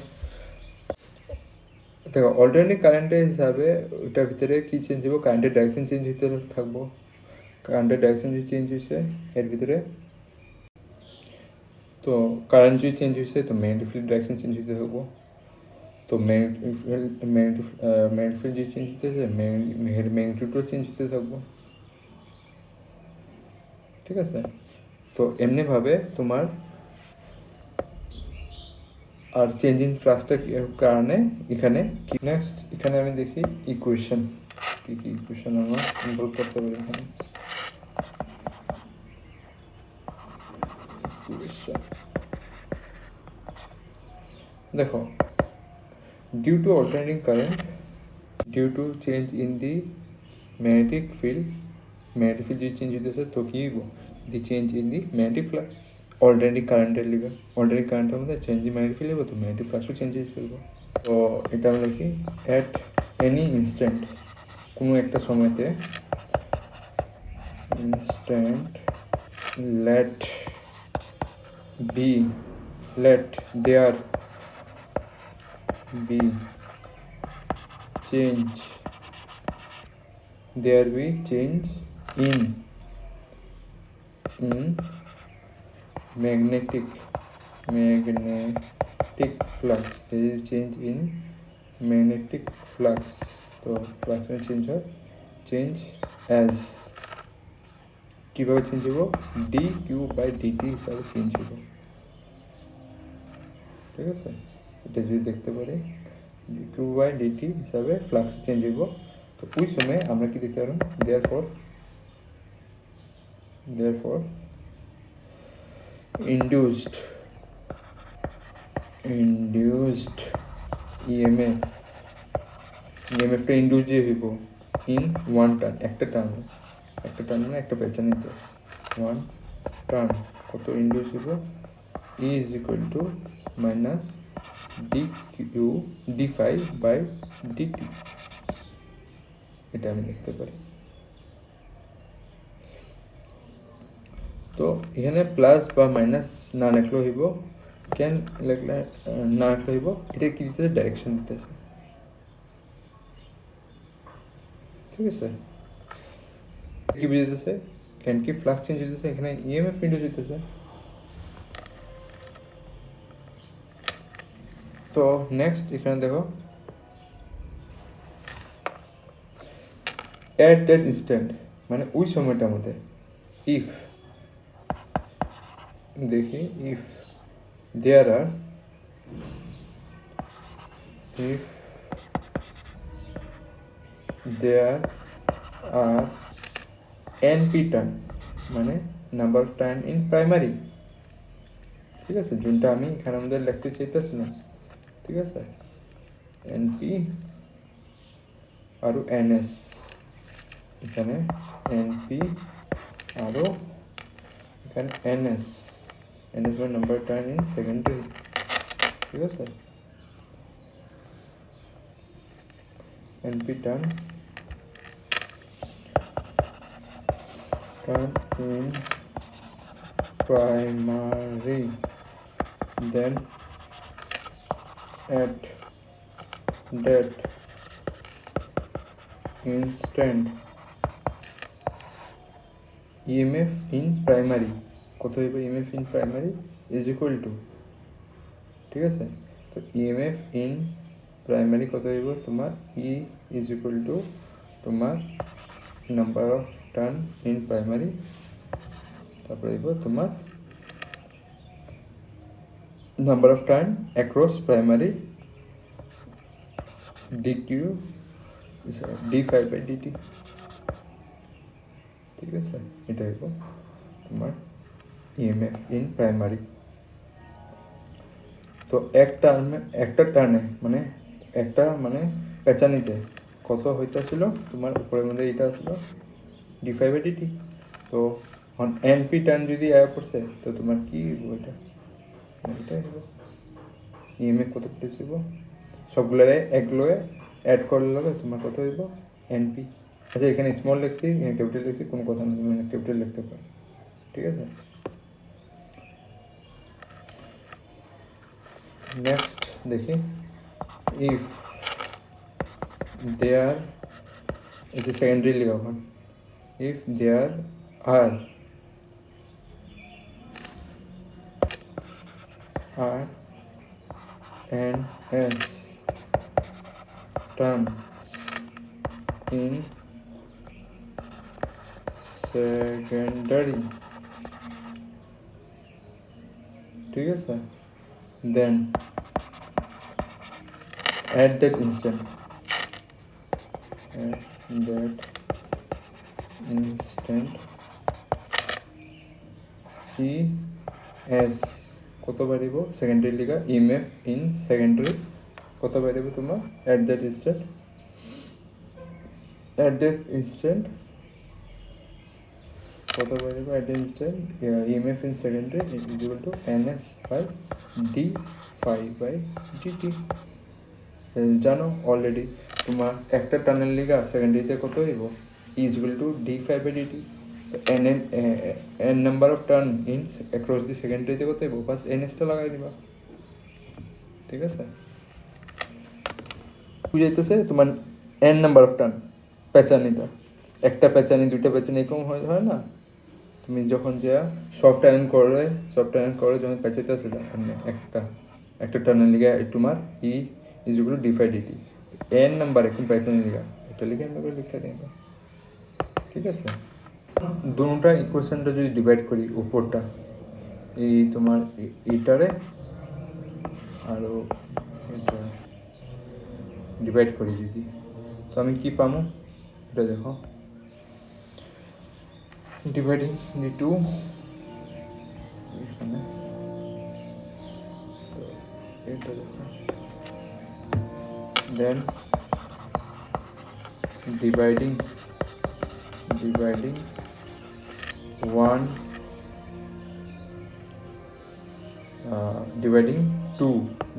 দেখো অল্টারনেটিভ কারেন্টের হিসাবে ওটার ভিতরে কী চেঞ্জ হবো, কারেন্টের ডাইরেকশন চেঞ্জ হতে থাকবো, কারেন্টের ডাইরেকশন যদি চেঞ্জ হয়েছে এর ভিতরে, তো কারেন্ট যদি চেঞ্জ হয়েছে তো ম্যাগনেটিক ফিল্ড ডাইরেকশন চেঞ্জ হতে থাকবো, তো ম্যাগনেটিক ফিল্ড যদি চেঞ্জ হতেছে ম্যাগনিটিউডও চেঞ্জ হতে থাকবো, ঠিক আছে। তো এমনিভাবে তোমার আর চেঞ্জিং ফ্লাক্সটা কারণে এখানে নেক্সট এখানে আমি দেখি ইকুয়েশন, কী ইকুয়েশন আমরা ইনভলভ করতে পারি এখানে। দেখো due to alternating current, due to change in the magnetic field যদি চেঞ্জ হইতেছে তো কি হইব, the change in the magnetic flux, alternating কারেন্টের লিগে অল্টারনেটিং কারেন্টের মধ্যে চেঞ্জ ম্যাগনেটিক ফিল্ড হবে তো ম্যাগনেটিক ফ্লাক্সও চেঞ্জ হয়ে ফেলবো। তো এটা আমরা লিখি অ্যাট এনি ইনস্ট্যান্ট, কোনো একটা সময়তে instant let there be change in magnetic flux, there is change in magnetic flux, তো ফ্লাক্স চেঞ্জ হয়, চেঞ্জ অ্যাজ কীভাবে চেঞ্জ হবো, ডি কিউ বাই ডিটি হিসাবে চেঞ্জ হবো। ঠিক আছে, এটা যদি দেখতে পারি ডি কিউ বাই ডিটি হিসাবে ফ্লাক্স চেঞ্জ হইব, তো ওই সময় আমরা কি দিতে পারব, therefore induced EMF-টা ইন্ডিউস দিয়ে হইব ইন ওয়ান টার্ন, একটা টার্ন মানে একটা পেঁচানিতে ওয়ান টার্ন কত ইন্ডিউস হইব, E is equal to minus d5/dt, এটা আমি লিখতে পারি। তো এখানে প্লাস বা মাইনাস না লিখলে হইব, কেন লিখলে না লিখলে হইব, এটা কি দিতেছে, ডাইরেকশন দিতেছে। ঠিক আছে, কি বুঝতেছে, কেন কি ফ্লাক্স চেঞ্জ হইতেছে, এখানে ইএমএফ ইন্ডিউস হইতেছে। তো নেক্সট এখানে দেখো অ্যাট দ্যাট ইনস্ট্যান্ট, মানে ওই সময়টার মধ্যে, ইফ দেখি if there are NP turn, মানে number of turn in primary. ঠিক আছে, যোনটা আমি এখানে আমাদের লিখতে চাইতেছি না। ঠিক আছে, NP আর NS, এখানে NP আর এখানে NS মানে নাম্বার টার্ন ইন সেকেন্ডারি। ঠিক আছে, NP turn in primary, then at that instant EMF in primary কত হইব, EMF in primary is equal to, ঠিক আছে, তো EMF in primary কত হইব তোমার, E is equal to তোমার number of turn in primary, তারপরে হইব তোমার number of turn across primary dq d5/dt। ঠিক আছে, এটা হইব তোমার ইএমএফ ইন প্রাইমারি। তো একটা টার্নে মানে একটা মানে পেঁচানিতে কত হইতেছিল তোমার, উপরের মধ্যে এইটা ছিল d5/dt। তো NP টার্ন যদি আয়া পড়ছে তো তোমার কি হইব, এটাই হইব ইএমএফ কত প্লেস হইব, সবগুলোরে একগুলোরে অ্যাড করলে লগে তোমার কত হইব NP। আচ্ছা, এখানে স্মল লিখছি, এখানে ক্যাপিটাল লিখছি, কোনো কথা না, তুমি ক্যাপিটাল লিখতে পারো। ঠিক আছে, নেক্সট দেখি ইফ দেয়ার, এটা সেকেন্ডারি লিখা এখন, if there are NS turns in secondary, ঠিক আছে, then at that instant ES কত বাড়িব, সেকেন্ডারি লিগা EMF ইন সেকেন্ডারি কত বাড়িব তোমার at that instant কত পাই যাবো at instant EMF in secondary is equal to NS by d phi by dt. জানো অলরেডি তোমার একটা টানেল লিগা সেকেন্ডারিতে কত হইব is equal to d phi by dt. N number of turn in across the সেকেন্ডারিতে কত হইব বাস এনএসটা লাগাই দিবা। ঠিক আছে, বুঝাইতেছে তোমার এন নাম্বার অফ টার্ন পেঁচানিটা, একটা পেঁচানি দুইটা পেঁচানি এরকম হয় না। তুমি যখন যা সফট আয়রন করে যখন পেঁচাইতে আসে একটা টার্নের লিগে তোমার E is equal to d phi dt N number এখন পেঁচানি লিগা এটা লিখে আমরা লিখে দিই। ঠিক আছে, দুটা ইকুয়েশনটা যদি ডিভাইড করি উপরটা এই তোমার এইটারে আরও এটা ডিভাইড করি যদি, তো আমি কি পাবো এটা দেখো, ডিভাইডিং দি টু এখানে, তো এটা দেখো then dividing 1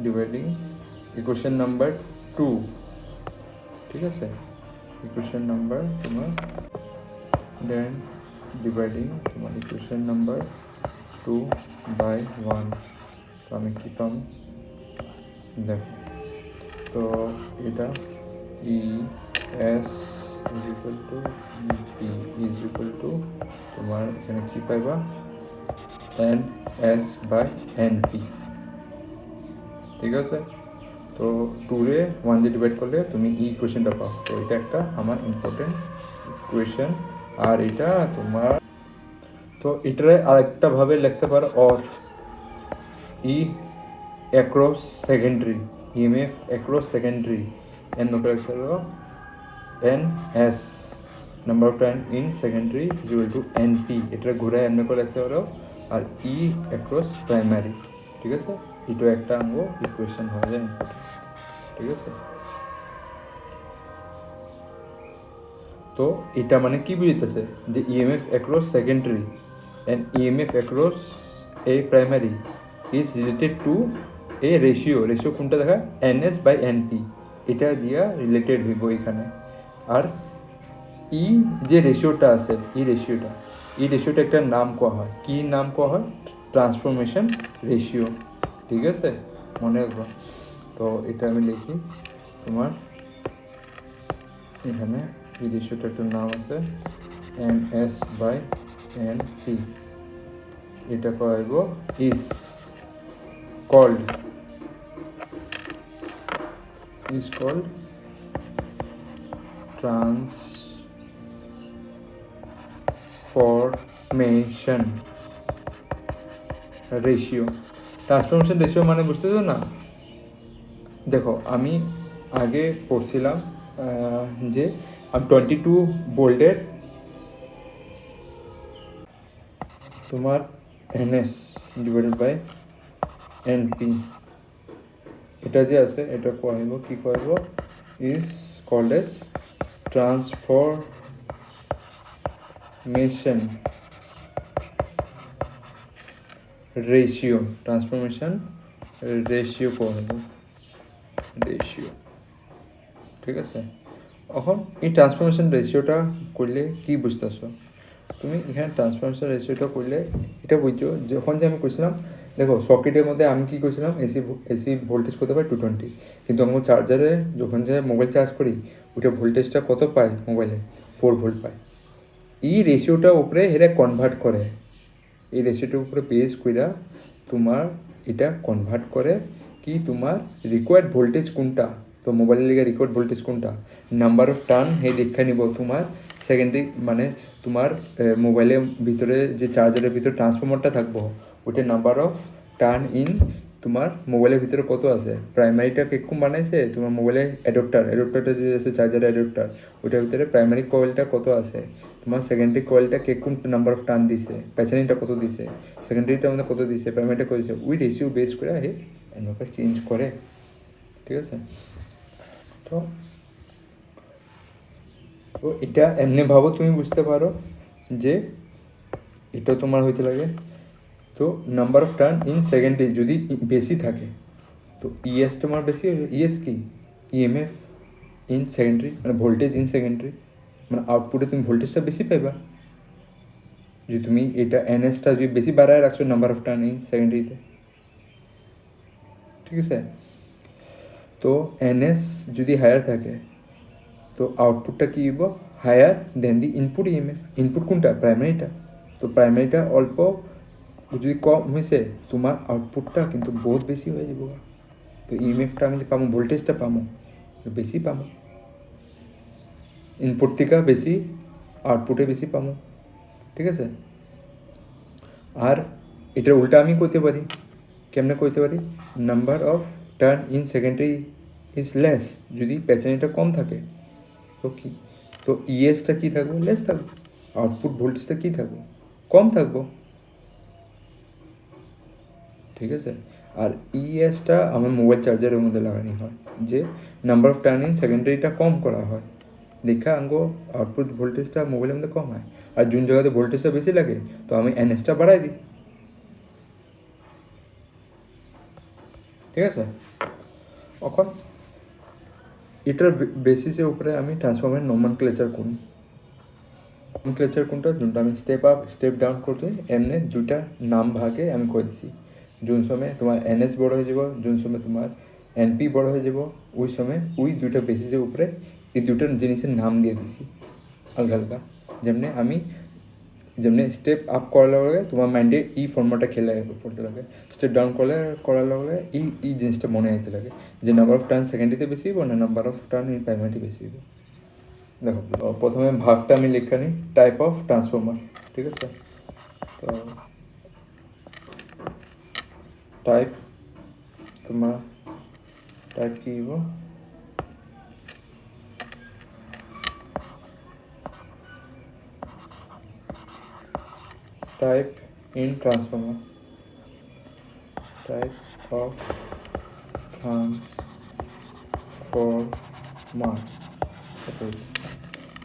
dividing equation number 2। ঠিক আছে, ইকুয়েশন নাম্বার তোমার দেন ডিভাইডিং তোমার ইকুয়েশন নাম্বার 2 বাই 1। তো আমি কী পাম দেখো, তো এটা E S is equal to P is equal to তোমার এখানে কী পাইবা N S by N P. ঠিক আছে, তো 2 রে 1 দিয়ে ডিভাইড করলে তুমি ই ইকুয়েশনটা পাও। তো এটা একটা আমার ইম্পর্টেন্ট ইকুয়েশন। আর এটা তোমার, তো এটারে আরেকটা ভাবে লিখতে পারো or E across secondary EMF across secondary N note লিখতে পারো N S number of turn in secondary is equal two N P. এটা ঘুরে এমনি করে লিখতে পারো আর ই অ্যাক্রস প্রাইমারি। ঠিক আছে, এটা একটা অঙ্গ ইকুয়েশন হয়ে যায়। ঠিক আছে, তো এটা মানে কি বুঝতেছে যে EMF across secondary and EMF across a primary is related to A ratio কোনটা দেখা এনএস বাই এনপি, এটা দিয়া রিলেটেড হইব এখানে। আর ই যে রেশিওটা আছে এই রেশিওটা একটা নাম কোয়া হয়, কি নাম কোয়া হয় ট্রান্সফরমেশন রেশিও। ঠিক আছে, মনে রাখবো। তো এটা আমি লিখি তোমার এখানে এই রেশিওটা একটা নাম আছে N S by N P. এটা কইব is called transformation ratio. Transformation ratio মানে বুঝতেছো না? দেখো আমি আগে পড়ছিলাম যে আমি 22 ভোল্টের তোমার এনএস ডিভাইডেড বাই এনপি এটা যে আছে এটা কইব কি কইব is called as transformation ratio কইব রেশিও। ঠিক আছে, এখন এই ট্রান্সফরমেশন রেশিওটা করলে কি বুঝতেছো তুমি? এখানে ট্রান্সফরমেশন রেশিওটা করলে এটা বুঝছো, যখন যে আমি কইছিলাম দেখো সকেটের মধ্যে আমি কী করছিলাম এসি ভোল্টেজ কত পাই 220, কিন্তু আমি চার্জারে যখন যে মোবাইল চার্জ করি ওইটা ভোল্টেজটা কত পাই মোবাইলে 4 ভোল্ট পাই। এই রেশিওটার উপরে এরা কনভার্ট করে, এই রেশিওটার উপরে বেস কইরা তোমার এটা কনভার্ট করে কি তোমার রিকোয়ার্ড ভোল্টেজ কোনটা, তো মোবাইলের লিগে রিকোয়ার্ড ভোল্টেজ কোনটা নাম্বার অফ টার্ন হে দেখা নিব তোমার সেকেন্ডারি মানে তোমার মোবাইলের ভিতরে যে চার্জারের ভিতরে ট্রান্সফর্মারটা থাকবো ওইটা নাম্বার অফ টার্ন ইন তোমার মোবাইলের ভিতরে কত আছে, প্রাইমারিটা কিরকম বানাইছে তোমার মোবাইলে অ্যাডপ্টারটা যে আছে চার্জারের অ্যাডপ্টার ওইটার ভিতরে প্রাইমারি কয়েলটা কত আছে, তোমার সেকেন্ডারি কয়েলটা কিরকম নাম্বার অফ টার্ন দিছে, প্যাচানিটা কত দিছে, সেকেন্ডারিটা আমাদের কত দিছে, প্রাইমারিটা কত দিছে, ওই রেশিও বেস করে হে এমনটা চেঞ্জ করে। ঠিক আছে, তো এটা এমনি ভাবো তুমি বুঝতে পারো যে এটাও তোমার হইতে লাগে। তো number of turn in secondary যদি বেশি থাকে, তো ইএস তোমার বেশি হবে। ইএস কি? ইএমএফ ইন সেকেন্ডারি, মানে ভোল্টেজ ইন সেকেন্ডারি, মানে আউটপুটে তুমি ভোল্টেজটা বেশি পাইবা। যদি তুমি এটা এনএসটা যদি বেশি বাড়ায় রাখছো নাম্বার অফ টার্ন ইন সেকেন্ডারিতে, ঠিক আছে? তো এনএস যদি হায়ার থাকে তো আউটপুটটা কী হইব? হায়ার দেন দি ইনপুট ইএমএফ। ইনপুট কোনটা? প্রাইমারিটা। তো প্রাইমারিটা অল্প যদি কম হয়েছে, তোমার আউটপুটটা কিন্তু বহুত বেশি হয়ে যাব। তো ইএমএফটা আমি যে পাবো, ভোল্টেজটা পাবো বেশি পাবো, ইনপুট থেকে বেশি আউটপুটে বেশি পাবো, ঠিক আছে? আর এটার উল্টা আমি করতে পারি। কেমনে করতে পারি? Number of turn in secondary is less, যদি প্যাচানিটা কম থাকে তো কি, তো ইএসটা কী থাকবো? লেস থাকবো। আউটপুট ভোল্টেজটা কী থাকবো? কম থাকবো, ঠিক আছে? আর ইএসটা আমার মোবাইল চার্জারের মধ্যে লাগানো হয়, যে নাম্বার অফ টার্ন ইন সেকেন্ডারিটা কম করা হয়, দেখা আঙ্গো আউটপুট ভোল্টেজটা মোবাইলের মধ্যে কম হয়। আর যোন জায়গাতে ভোল্টেজটা বেশি লাগে তো আমি এনএসটা বাড়াই দিই, ঠিক আছে? এখন এটার বেসিসের উপরে আমি ট্রান্সফর্মের নমেনক্লেচার করি। নমেনক্লেচার কোনটা? যোনটা আমি স্টেপ আপ স্টেপ ডাউন করতে এমনি দুইটা নাম ভাগে আমি করে দিছি। যোন সময় তোমার এনএস বড় হয়ে যাব, যোন সময় তোমার এনপি বড় হয়ে যাব, ওই সময় ওই দুইটা বেসিসের উপরে এই দুটো জিনিসের নাম দিয়ে দিছি আলগা আলগা। যেমনি স্টেপ আপ করার লগে তোমার মাইন্ডে এই ফর্মুলাটা খেলে পড়তে লাগে, স্টেপ ডাউন করার লগে এই জিনিসটা মনে হইতে লাগে যে নাম্বার অফ টার্ন সেকেন্ডারিতে বেশি হইব না নাম্বার অফ টার্ন ইন প্রাইমারিতে বেশি হইব। দেখো প্রথমে ভাগটা আমি লেখা নিই, টাইপ অফ ট্রান্সফর্মার, ঠিক আছে? তো টাইপ তোমার টাইপ কী হইব? Type in transformer, type of transformer.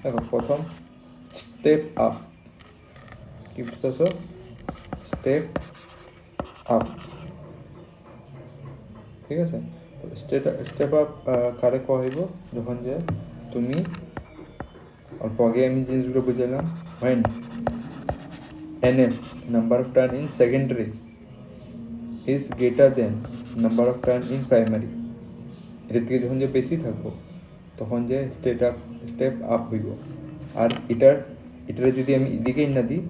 দেখো প্রথম স্টেপ আপ, কি বুঝতেছ? স্টেপ আপ, ঠিক আছে? স্টেপ আপ কারে কোয়া হইব? যখন যে তুমি অল্প আগে আমি জিনিসগুলো বুঝাইলাম, when NS number of turn in secondary is greater than number of turn in primary, এটার থেকে যখন যে বেশি থাকবো তখন যে স্টেপ আপ হইব। আর এটারে যদি আমি এদিকেই না দিই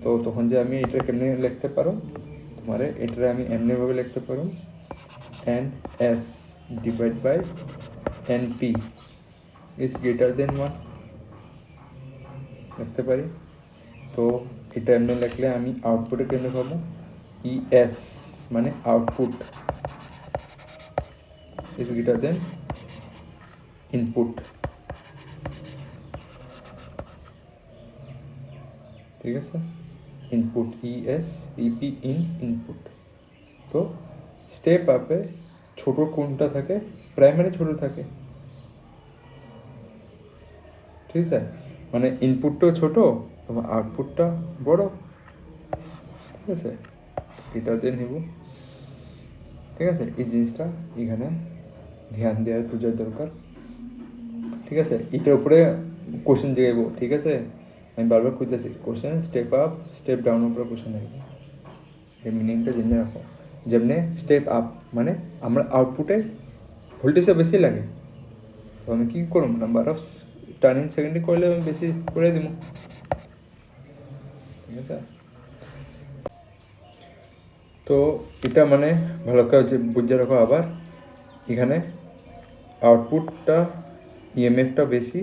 তো তখন যে আমি এটা কেমনে লিখতে পারো? তোমারে এটারে আমি এমনিভাবে লিখতে পারো, NS divide by NP is greater than 1 লিখতে পারি। তো এটা এমনি লিখলে আমি আউটপুটে কেমনে পাবো? ES মানে output is greater then input, ঠিক আছে? Input ES EP in input. তো স্টেপ আপে ছোট কোনটা থাকে? প্রাইমারি ছোট থাকে, ঠিক আছে? মানে ইনপুটটাও ছোট তোমার আউটপুটটা বড়, ঠিক আছে? এটা দিয়ে নেব, ঠিক আছে? এই জিনিসটা এখানে ধ্যান দেওয়ার পূজার দরকার, ঠিক আছে? এটার উপরে কোশ্চেন যাইব, ঠিক আছে? আমি বারবার খুঁজতেছি কোশ্চেন, স্টেপ আপ স্টেপ ডাউনের উপরে কোশ্চেন আসবে, এই মিনিংটা জেনে রাখো। যেমনি স্টেপ আপ মানে আমার আউটপুটে ভোল্টেজটা বেশি লাগে, তো আমি কী করব? Number of turn in secondary করলে আমি বেশি করে দিব, ঠিক আছে? তো এটা মানে ভালো করে বুঝে রাখো। আবার এখানে আউটপুটটা ইএমএফটা বেশি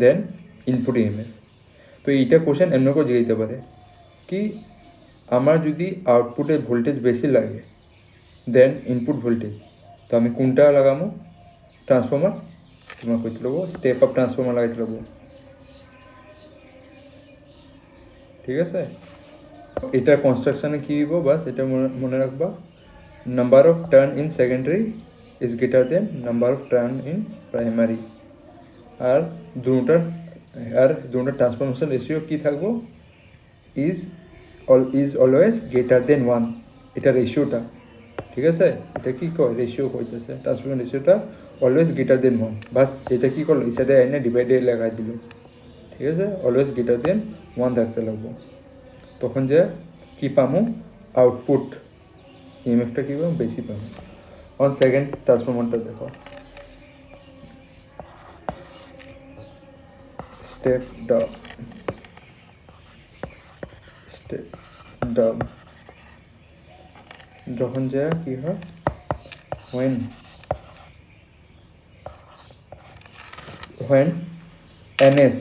দেন ইনপুট ইএমএফ। তো এইটা কোশ্চেন এমন করে জিগাইতে পারে কি, আমার যদি আউটপুটে ভোল্টেজ বেশি লাগে দেন ইনপুট ভোল্টেজ, তো আমি কোনটা লাগামো? ট্রান্সফর্মার তোমার করতে লাগবো, স্টেপ আপ ট্রান্সফর্মার লাগাইতে লাগবো, ঠিক আছে? এটা কনস্ট্রাকশানে কী হইব বাস এটা মনে রাখবা, number of turn in secondary is greater than number of turn in primary. আর দুটোটার ট্রান্সফরমেশন রেশিও কী থাকবো? Is is always greater than 1, এটা রেশিওটা, ঠিক আছে, এটা কি কয় রেশিও হইতেছে, ট্রান্সফরমেশন রেশিওটা অলওয়েজ গ্রেটার দেন 1, বাস এটা কি করলো এই সাইডে এনে ডিভাইডে লাগাই দিল, ঠিক আছে, অলওয়েজ গ্রেটার দেন 1 থাকতে লাগবো, তখন যে কি পামো আউটপুট ইএমএফটা কী পাবো বেশি পাবো। অন সেকেন্ড ট্রান্সফরমারটা দেখো, স্টেপ ডাউন, স্টেপ ডাউন, যখন যে কি হয় when ns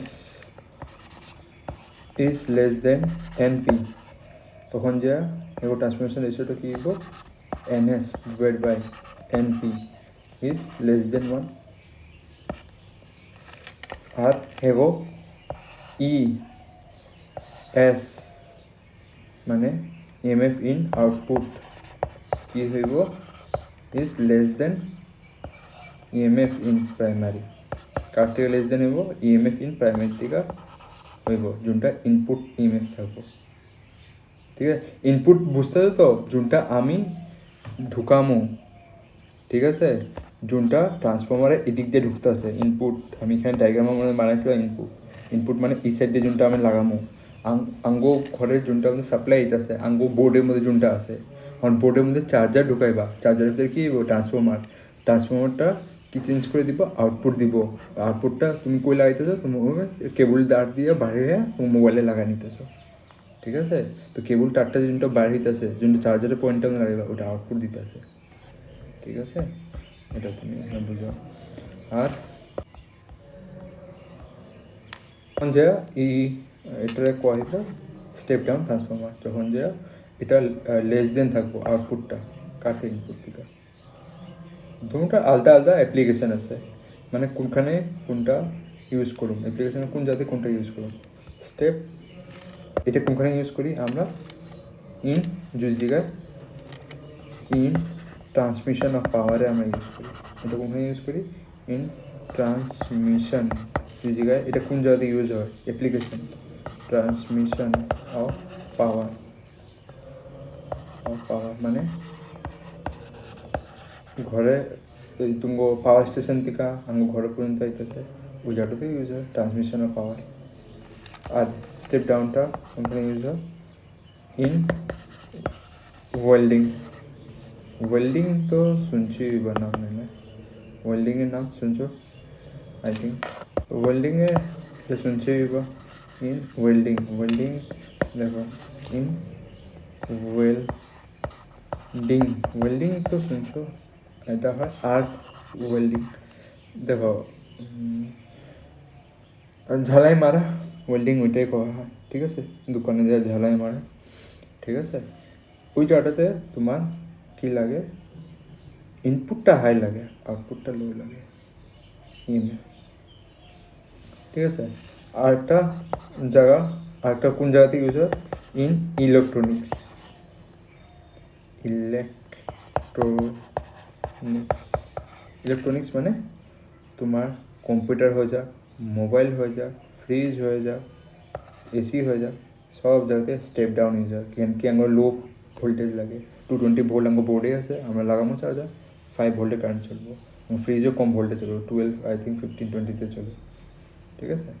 is less than np, তখন যে এগো ট্রান্সফরমেশন রেশিওটা কি হইব ns divided by np is less than 1, আর এগো es মানে emf in output কি হইব is less than emf in primary, কার থেকে লেস দেন হইব ইএমএফ ইন প্রাইমারি থেকে হইব যোনটা ইনপুট ইএমএফ থাকবো, ঠিক আছে, ইনপুট বুঝতে তো যোনটা আমি ঢুকামো, ঠিক আছে, যোনটা ট্রান্সফর্মারে এদিক দিয়ে ঢুকতে আছে ইনপুট, আমি এখানে ডায়াগ্রামের মধ্যে বানাইছিলাম ইনপুট, ইনপুট মানে এই সাইড দিয়ে যোনটা আমি লাগামো, আঙ্গো ঘরের যোনটা আমাদের সাপ্লাই আছে আঙ্গো বোর্ডের মধ্যে যোনটা আছে, আমার বোর্ডের মধ্যে চার্জার ঢুকাইবা, চার্জারের ভিতরে কি ট্রান্সফর্মারটা কি চেঞ্জ করে দিব আউটপুট দিব, আউটপুটটা তুমি কই লাগাইতেছো তুমি কেবল তার দিয়ে বাইরে হয়ে তুমি মোবাইলে লাগাই নিতেছো, ঠিক আছে, তো কেবল তারটা যোনটা বাইরে হইতেছে যোনটা চার্জারের পয়েন্টটা আমি লাগাইবা ওটা আউটপুট দিতেছে, ঠিক আছে, এটা তুমি বুঝো। আর যে এটারে কয় স্টেপ ডাউন ট্রান্সফর্মার, যখন যে এটা লেস দেন থাকবো আউটপুটটা কাছে ইনপুট থেকে, দুটা আলাদা আলাদা অ্যাপ্লিকেশান আছে, মানে কোনখানে কোনটা ইউজ করুন, অ্যাপ্লিকেশানে কোন জায়গাতে কোনটা ইউজ করুন, স্টেপ এটা কোনখানে ইউজ করি আমরা ইন যদি জায়গায় ইন ট্রান্সমিশন অফ পাওয়ারে আমরা ইউজ করি, এটা কোনখানে ইউজ করি ইন ট্রান্সমিশন, যে জায়গায় এটা কোন জায়গাতে ইউজ হয় অ্যাপ্লিকেশন ট্রান্সমিশন অফ পাওয়ার, মানে ঘরে তুমি পাওয়ার স্টেশন থেকে আমার ঘরে পর্যন্ত আইতেছে ওই জায়গাটাতে ইউজ হয় ট্রান্সমিশন অফ পাওয়ার। আর স্টেপ ডাউনটা কোনখানে ইউজ হয় ইন ওয়েল্ডিং, ওয়েল্ডিং তো শুনছি এবার নাম নেই না, ওয়েল্ডিংয়ের নাম শুনছো আই থিঙ্ক, ওয়েল্ডিংয়ে শুনছি এবার ইন ওয়েল্ডিং, ওয়েল্ডিং দেখো ইন ওয়েল্ডিং, ওয়েল্ডিং তো শুনছো, এটা হয় আর্ক ওয়েল্ডিং, দেখো ঝালাই মারা ওয়েল্ডিং ওইটাই করা হয়, ঠিক আছে, দোকানে যা ঝালাই মারা, ঠিক আছে, ওই জায়গাটাতে তোমার কী লাগে ইনপুটটা হাই লাগে আউটপুটটা লো লাগে ইএমএফ, ঠিক আছে। আরেকটা জায়গা আরেকটা কোন জায়গাতে ইউজ হয় ইন ইলেকট্রনিক্স, ইলেকট্রনিক্স মানে তোমার কম্পিউটার হয়ে যাক, মোবাইল হয়ে যাক, ফ্রিজ হয়ে যাক, এসি হয়ে যাক, সব জায়গাতে স্টেপ ডাউন ইউজ হয়, কেন কি আমার লো ভোল্টেজ লাগে 220 ভোল্ট আমার বোর্ডে আছে আমরা লাগাবো চার্জার 5 ভোল্টে কারেন্ট চলবো, ফ্রিজও কম ভোল্টে চলবে 12 আই থিঙ্ক 15-20তে চলবে, ঠিক আছে।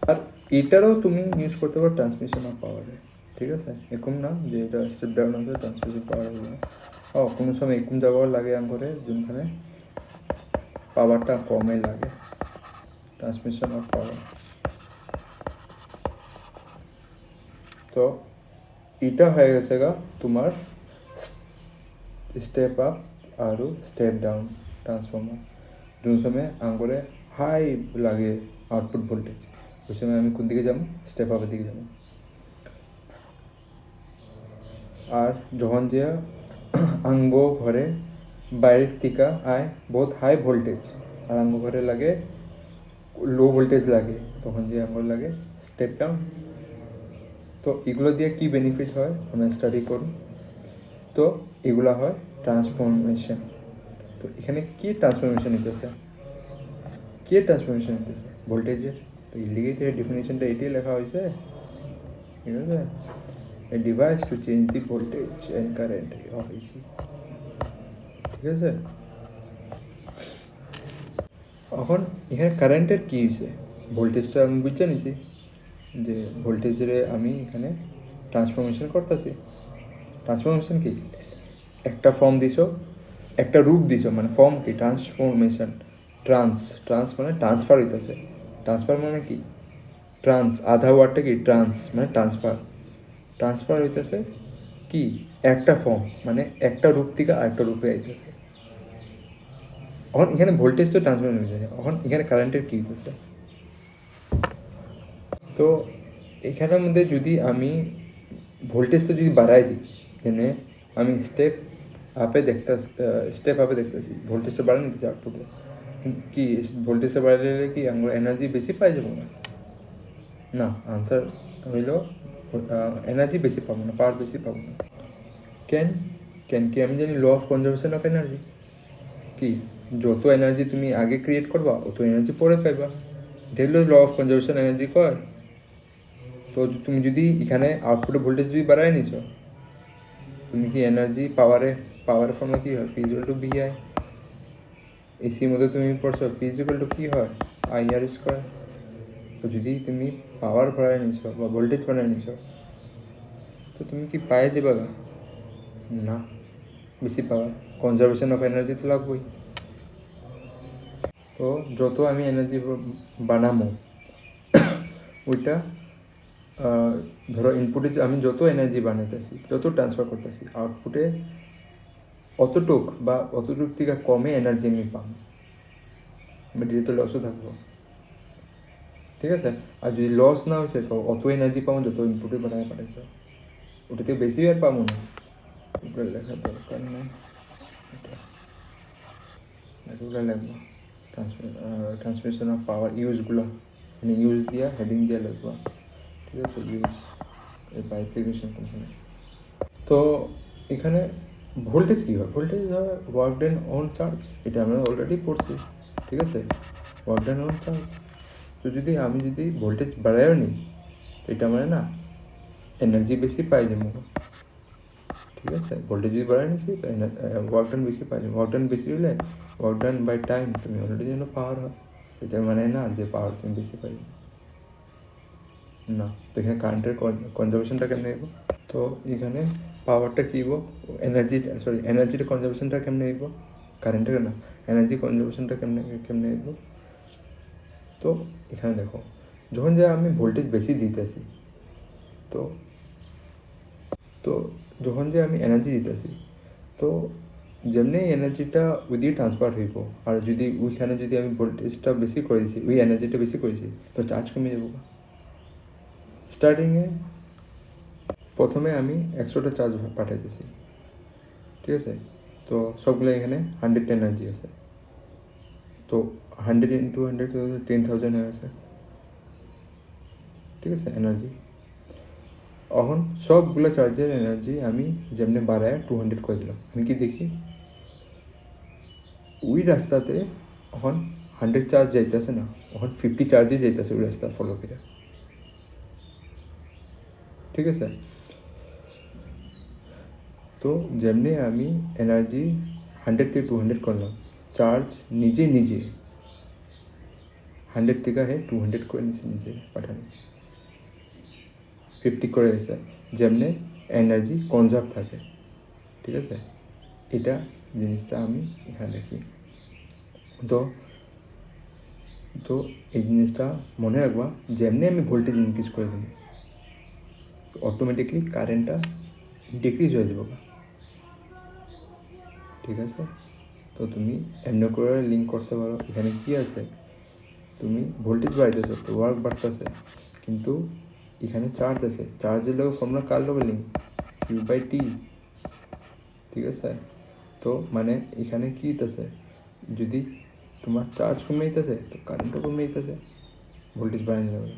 আর এটারও তুমি ইউজ করতে পারো ট্রান্সমিশন অফ পাওয়ারে, ঠিক আছে, এরকম না যে এটা স্টেপ ডাউন আছে ট্রান্সমিশন পাওয়ার হবে না, কোনো সময় এরকম জায়গাও লাগে করে যেখানে পাওয়ারটা কমে লাগে ট্রান্সমিশন অফ পাওয়ার। তো এটা হয়ে গেছে গা তোমার স্টেপ আপ আর স্টেপ ডাউন ট্রান্সফর্মার, যোন সময় আঙ্গুরে হাই লাগে আউটপুট ভোল্টেজ ওই সময় আমি কোন দিকে যাবো স্টেপ আপের দিকে যাবো। আর যখন যে আঙ্গ ঘরে বাইরের থেকে আয় বহুত হাই ভোল্টেজ আর আঙ্গ ঘরে লাগে লো ভোল্টেজ লাগে তখন যে আঙ্গুর লাগে স্টেপ ডাউন। তো এগুলো দিয়ে কী বেনিফিট হয় আমরা স্টাডি করুন। তো এগুলো হয় ট্রান্সফরমেশন। তো এখানে কী ট্রান্সফরমেশন নিতেছে, কে ট্রান্সফরমেশন নিতেছে ভোল্টেজের, তো এর লিগেই তো ডেফিনেশনটা এটাই লেখা হয়েছে ঠিক আছে, a device to change the voltage and current of AC, ঠিক আছে। এখন এখানে কারেন্টের কী হয়েছে, ভোল্টেজটা আমি বুঝে নিছি যে ভোল্টেজের আমি এখানে ট্রান্সফরমেশন করতেছি। ট্রান্সফরমেশন কি, একটা ফর্ম দিছ, একটা রূপ দিছ, মানে ফর্ম কি ট্রান্সফরমেশন, ট্রান্স মানে ট্রান্সফার হইতেছে। ট্রান্সফার মানে কি, আধা ওয়ার্ডটা কি ট্রান্স মানে ট্রান্সফার হইতেছে কি একটা ফর্ম, মানে একটা রূপ থেকে আরেকটা রূপে আইতেছে। এখন এখানে ভোল্টেজ তো ট্রান্সফার হয়ে যায়, এখন এখানে কারেন্টের কী হইতেছে। তো এখানের মধ্যে যদি আমি ভোল্টেজটা যদি বাড়াই দিই, যেনে আমি স্টেপ আপে দেখতেছি ভোল্টেজটা বাড়াই নিতেছি আউটপুটে, কি ভোল্টেজটা বাড়াইলে কি আমরা এনার্জি বেশি পাই যাবো না, আনসার হইল এনার্জি বেশি পাবো না, পাওয়ার বেশি পাবো না। কেন কি আমি জানি law of conservation of energy, কি যত এনার্জি তুমি আগে ক্রিয়েট করবা অত এনার্জি পরে পাইবা, এটা ল অফ কনজারভেশন এনার্জি কয়। তো তুমি যদি এখানে আউটপুটে ভোল্টেজ যদি বাড়াই নিছো, তুমি কি এনার্জি পাওয়ারের ফর্মে কী হয়, P/VI। এসির মধ্যে তুমি পড়ছো P কি হয়, IR²। তো যদি তুমি পাওয়ার বাড়াই নিছো বা ভোল্টেজ বাড়াই নিছো, তো তুমি কি পায়ে যাবে না, বেশি পাওয়ার, কনজারভেশন অফ এনার্জি তো লাগবেই। তো যত আমি এনার্জি বানাবো ওইটা ধরো ইনপুটে আমি যত এনার্জি বানাইতেছি, যত ট্রান্সফার করতেছি, আউটপুটে অতটুক থেকে কমে এনার্জি আমি পাবো, বাট এটা তো লসও থাকবো, ঠিক আছে। আর যদি লস না হয়েছে তো অত এনার্জি পাবো যত ইনপুটে পাঠাইছে, ওটাতে বেশি আর পাবো না, ওগুলো লেখার দরকার নেই, এগুলো লিখবো ট্রান্সমিশন অফ পাওয়ার ইউজগুলো, মানে ইউজ দিয়া হেডিং দিয়ে লিখবো, ঠিক আছে, ইউজ বা অ্যাপ্লিকেশন কোম্পানি। তো এখানে ভোল্টেজ কী হয়, ভোল্টেজ হয় ওয়ার্ক ডান অন চার্জ, এটা আমরা অলরেডি পড়ছি, ঠিক আছে, ওয়ার্ক ডান অন চার্জ। তো আমি যদি ভোল্টেজ বাড়াইও নিই, তো এটা মানে না এনার্জি বেশি পাই যাবো, ঠিক আছে, ভোল্টেজ যদি বাড়াই নিছি তো ওয়ার্ক ডান বেশি পাই যাবো, ওয়ার্ক ডান বেশি হলে ওয়ার্ক ডান বাই টাইম তুমি অলরেডি যেন পাওয়ার হয়, এটা মানে না যে পাওয়ার তুমি বেশি পাই না। তো এখানে কারেন্টের কনজারভেশনটা কেমনে নেব, তো এখানে পাওয়ারটা কী হবো, এনার্জিটা কনজারভেশনটা কেমনে নেব, কারেন্টের না, এনার্জি কনজারভেশনটা কেমনে নেব। তো এখানে দেখো, যখন যে আমি ভোল্টেজ বেশি দিতেছি, তো যখন যে আমি এনার্জি দিতেছি, তো যেমনি এনার্জিটা ওই দিয়ে ট্রান্সফার হইব, আর যদি ওইখানে যদি আমি ভোল্টেজটা বেশি করে দিছি, ওই এনার্জিটা বেশি করেছি, তো চার্জ কমে যাবো। স্টার্টিংয়ে প্রথমে আমি 100টা চার্জ পাঠাইতেছি, ঠিক আছে, তো সবগুলো এখানে 100 এনার্জি আছে, তো 100 × 100 10,000 হয়ে গেছে, ঠিক আছে এনার্জি। এখন সবগুলো চার্জের এনার্জি আমি যেমনি বাড়ায় 200 করে দিলাম, আমি কি দেখি ওই রাস্তাতে এখন 100 চার্জ যাইতেছে না, এখন 50 চার্জে যাইতেছে ওই রাস্তা ফলো করে, ঠিক আছে। তো যেমনি আমি এনার্জি 100 থেকে 200 করলাম, চার্জ নিজে 100 থেকে 200 করে নিজে পাঠানো, 50 করে গেছে, যেমনি এনার্জি কনজার্ভ থাকে, ঠিক আছে, এটা জিনিসটা আমি এখানে দেখি। তো এই জিনিসটা মনে রাখবা, যেমনি আমি ভোল্টেজ ইনক্রিজ করে দেবো, তো অটোমেটিকলি কারেন্টটা ডিক্রিজ হয়ে যাবো, ঠিক আছে। তো তুমি এমনি করে লিঙ্ক করতে পারো, এখানে কি আছে, তুমি ভোল্টেজ বাড়াইতেছো তো ওয়ার্ক বাড়তেছে, কিন্তু এখানে চার্জ আছে, চার্জের লোক ফর্মুলা কার লোক লিঙ্ক, Q/T, ঠিক আছে। তো মানে এখানে কী হইতেছে, যদি তোমার চার্জ কমে যেতেছে তো কারেন্টও কমে যেতেছে, ভোল্টেজ বাড়ানো যাবে,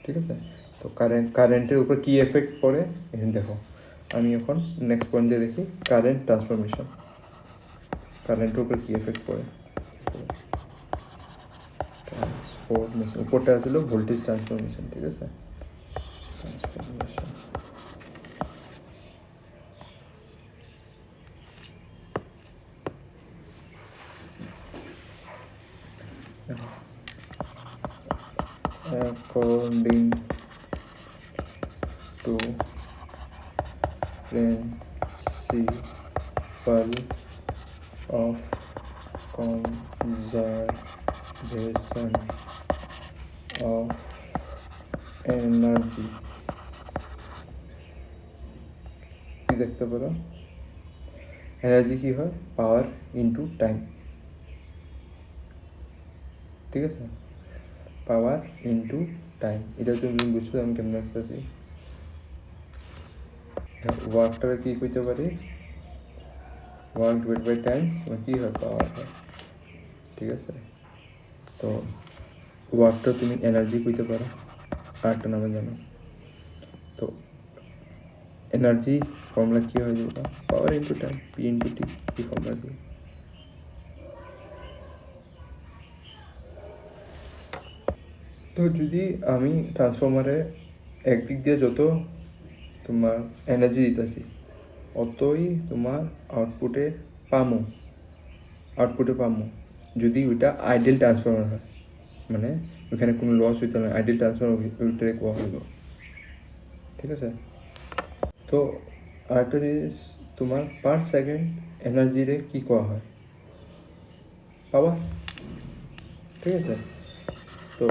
ঠিক আছে। তো কারেন্টের উপর কী এফেক্ট পড়ে এখানে দেখো, আমি এখন নেক্সট পয়েন্টে দেখি কারেন্ট ট্রান্সফরমেশন, কারেন্টের উপর কী এফেক্ট পড়ে, ট্রান্সফরমেশন, উপরটা আসলে ভোল্টেজ ট্রান্সফরমেশন, ঠিক আছে, transformation. According to principle of conservation of energy, কি দেখতে পারো, এনার্জি কি হয়, পাওয়ার ইনটু টাইম, ঠিক আছে, পাওয়ার ইনটু টাইম। এটা তুমি বুঝছো আমি কেমন রাখতেছি। ওয়ার্কটা কি করতে পারি, ওয়ার্ক ডিভাইড বাই টাইম, কি হয়, পাওয়ার হয়, ঠিক আছে। তো ওয়ার্কটা তুমি এনার্জি কইতে পারো, আরেকটা নামে জানো। তো এনার্জি ফর্মুলা কী হয়ে যাবে, power into time, P into T, এই ফর্মুলা দিয়ে। তো যদি আমি ট্রান্সফর্মারে একদিক দিয়ে যত তোমার এনার্জি দিতেছি অতই তোমার আউটপুটে পামো, যদি ওইটা আইডিয়াল ট্রান্সফর্মার হয়, মানে ওইখানে কোনো লস হইতে না, আইডিয়াল ট্রান্সফর্মার ওইটারে কোয়া হইল, ঠিক আছে। তো আরেকটা জিনিস, তোমার পার সেকেন্ড এনার্জিতে কী কোয়া হয়, পাওয়ার, ঠিক আছে। তো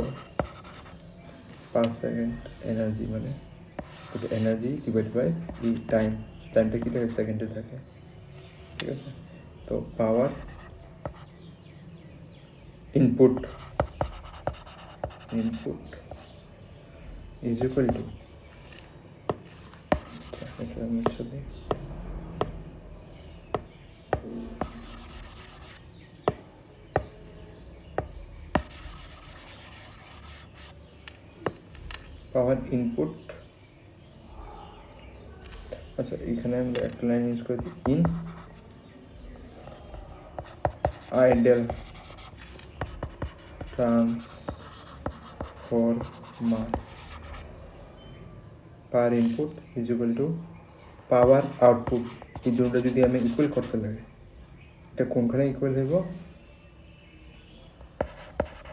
পার সেকেন্ড এনার্জি মানে এনার্জি ডিভাইড বাই এই টাইমটা কী থাকে, সেকেন্ডে থাকে, ঠিক আছে। তো পাওয়ার ইনপুট ইজ ইকুয়াল টু, এটা মুছে দিই, পাওয়ার ইনপুট, আচ্ছা এখানে আমরা একটা লাইন ইউজ করে দিই, in ideal transformer power input is equal two power output. এই দুটো যদি আমি ইকুয়াল করতে লাগে, এটা কোনখানে ইকুয়াল হইব,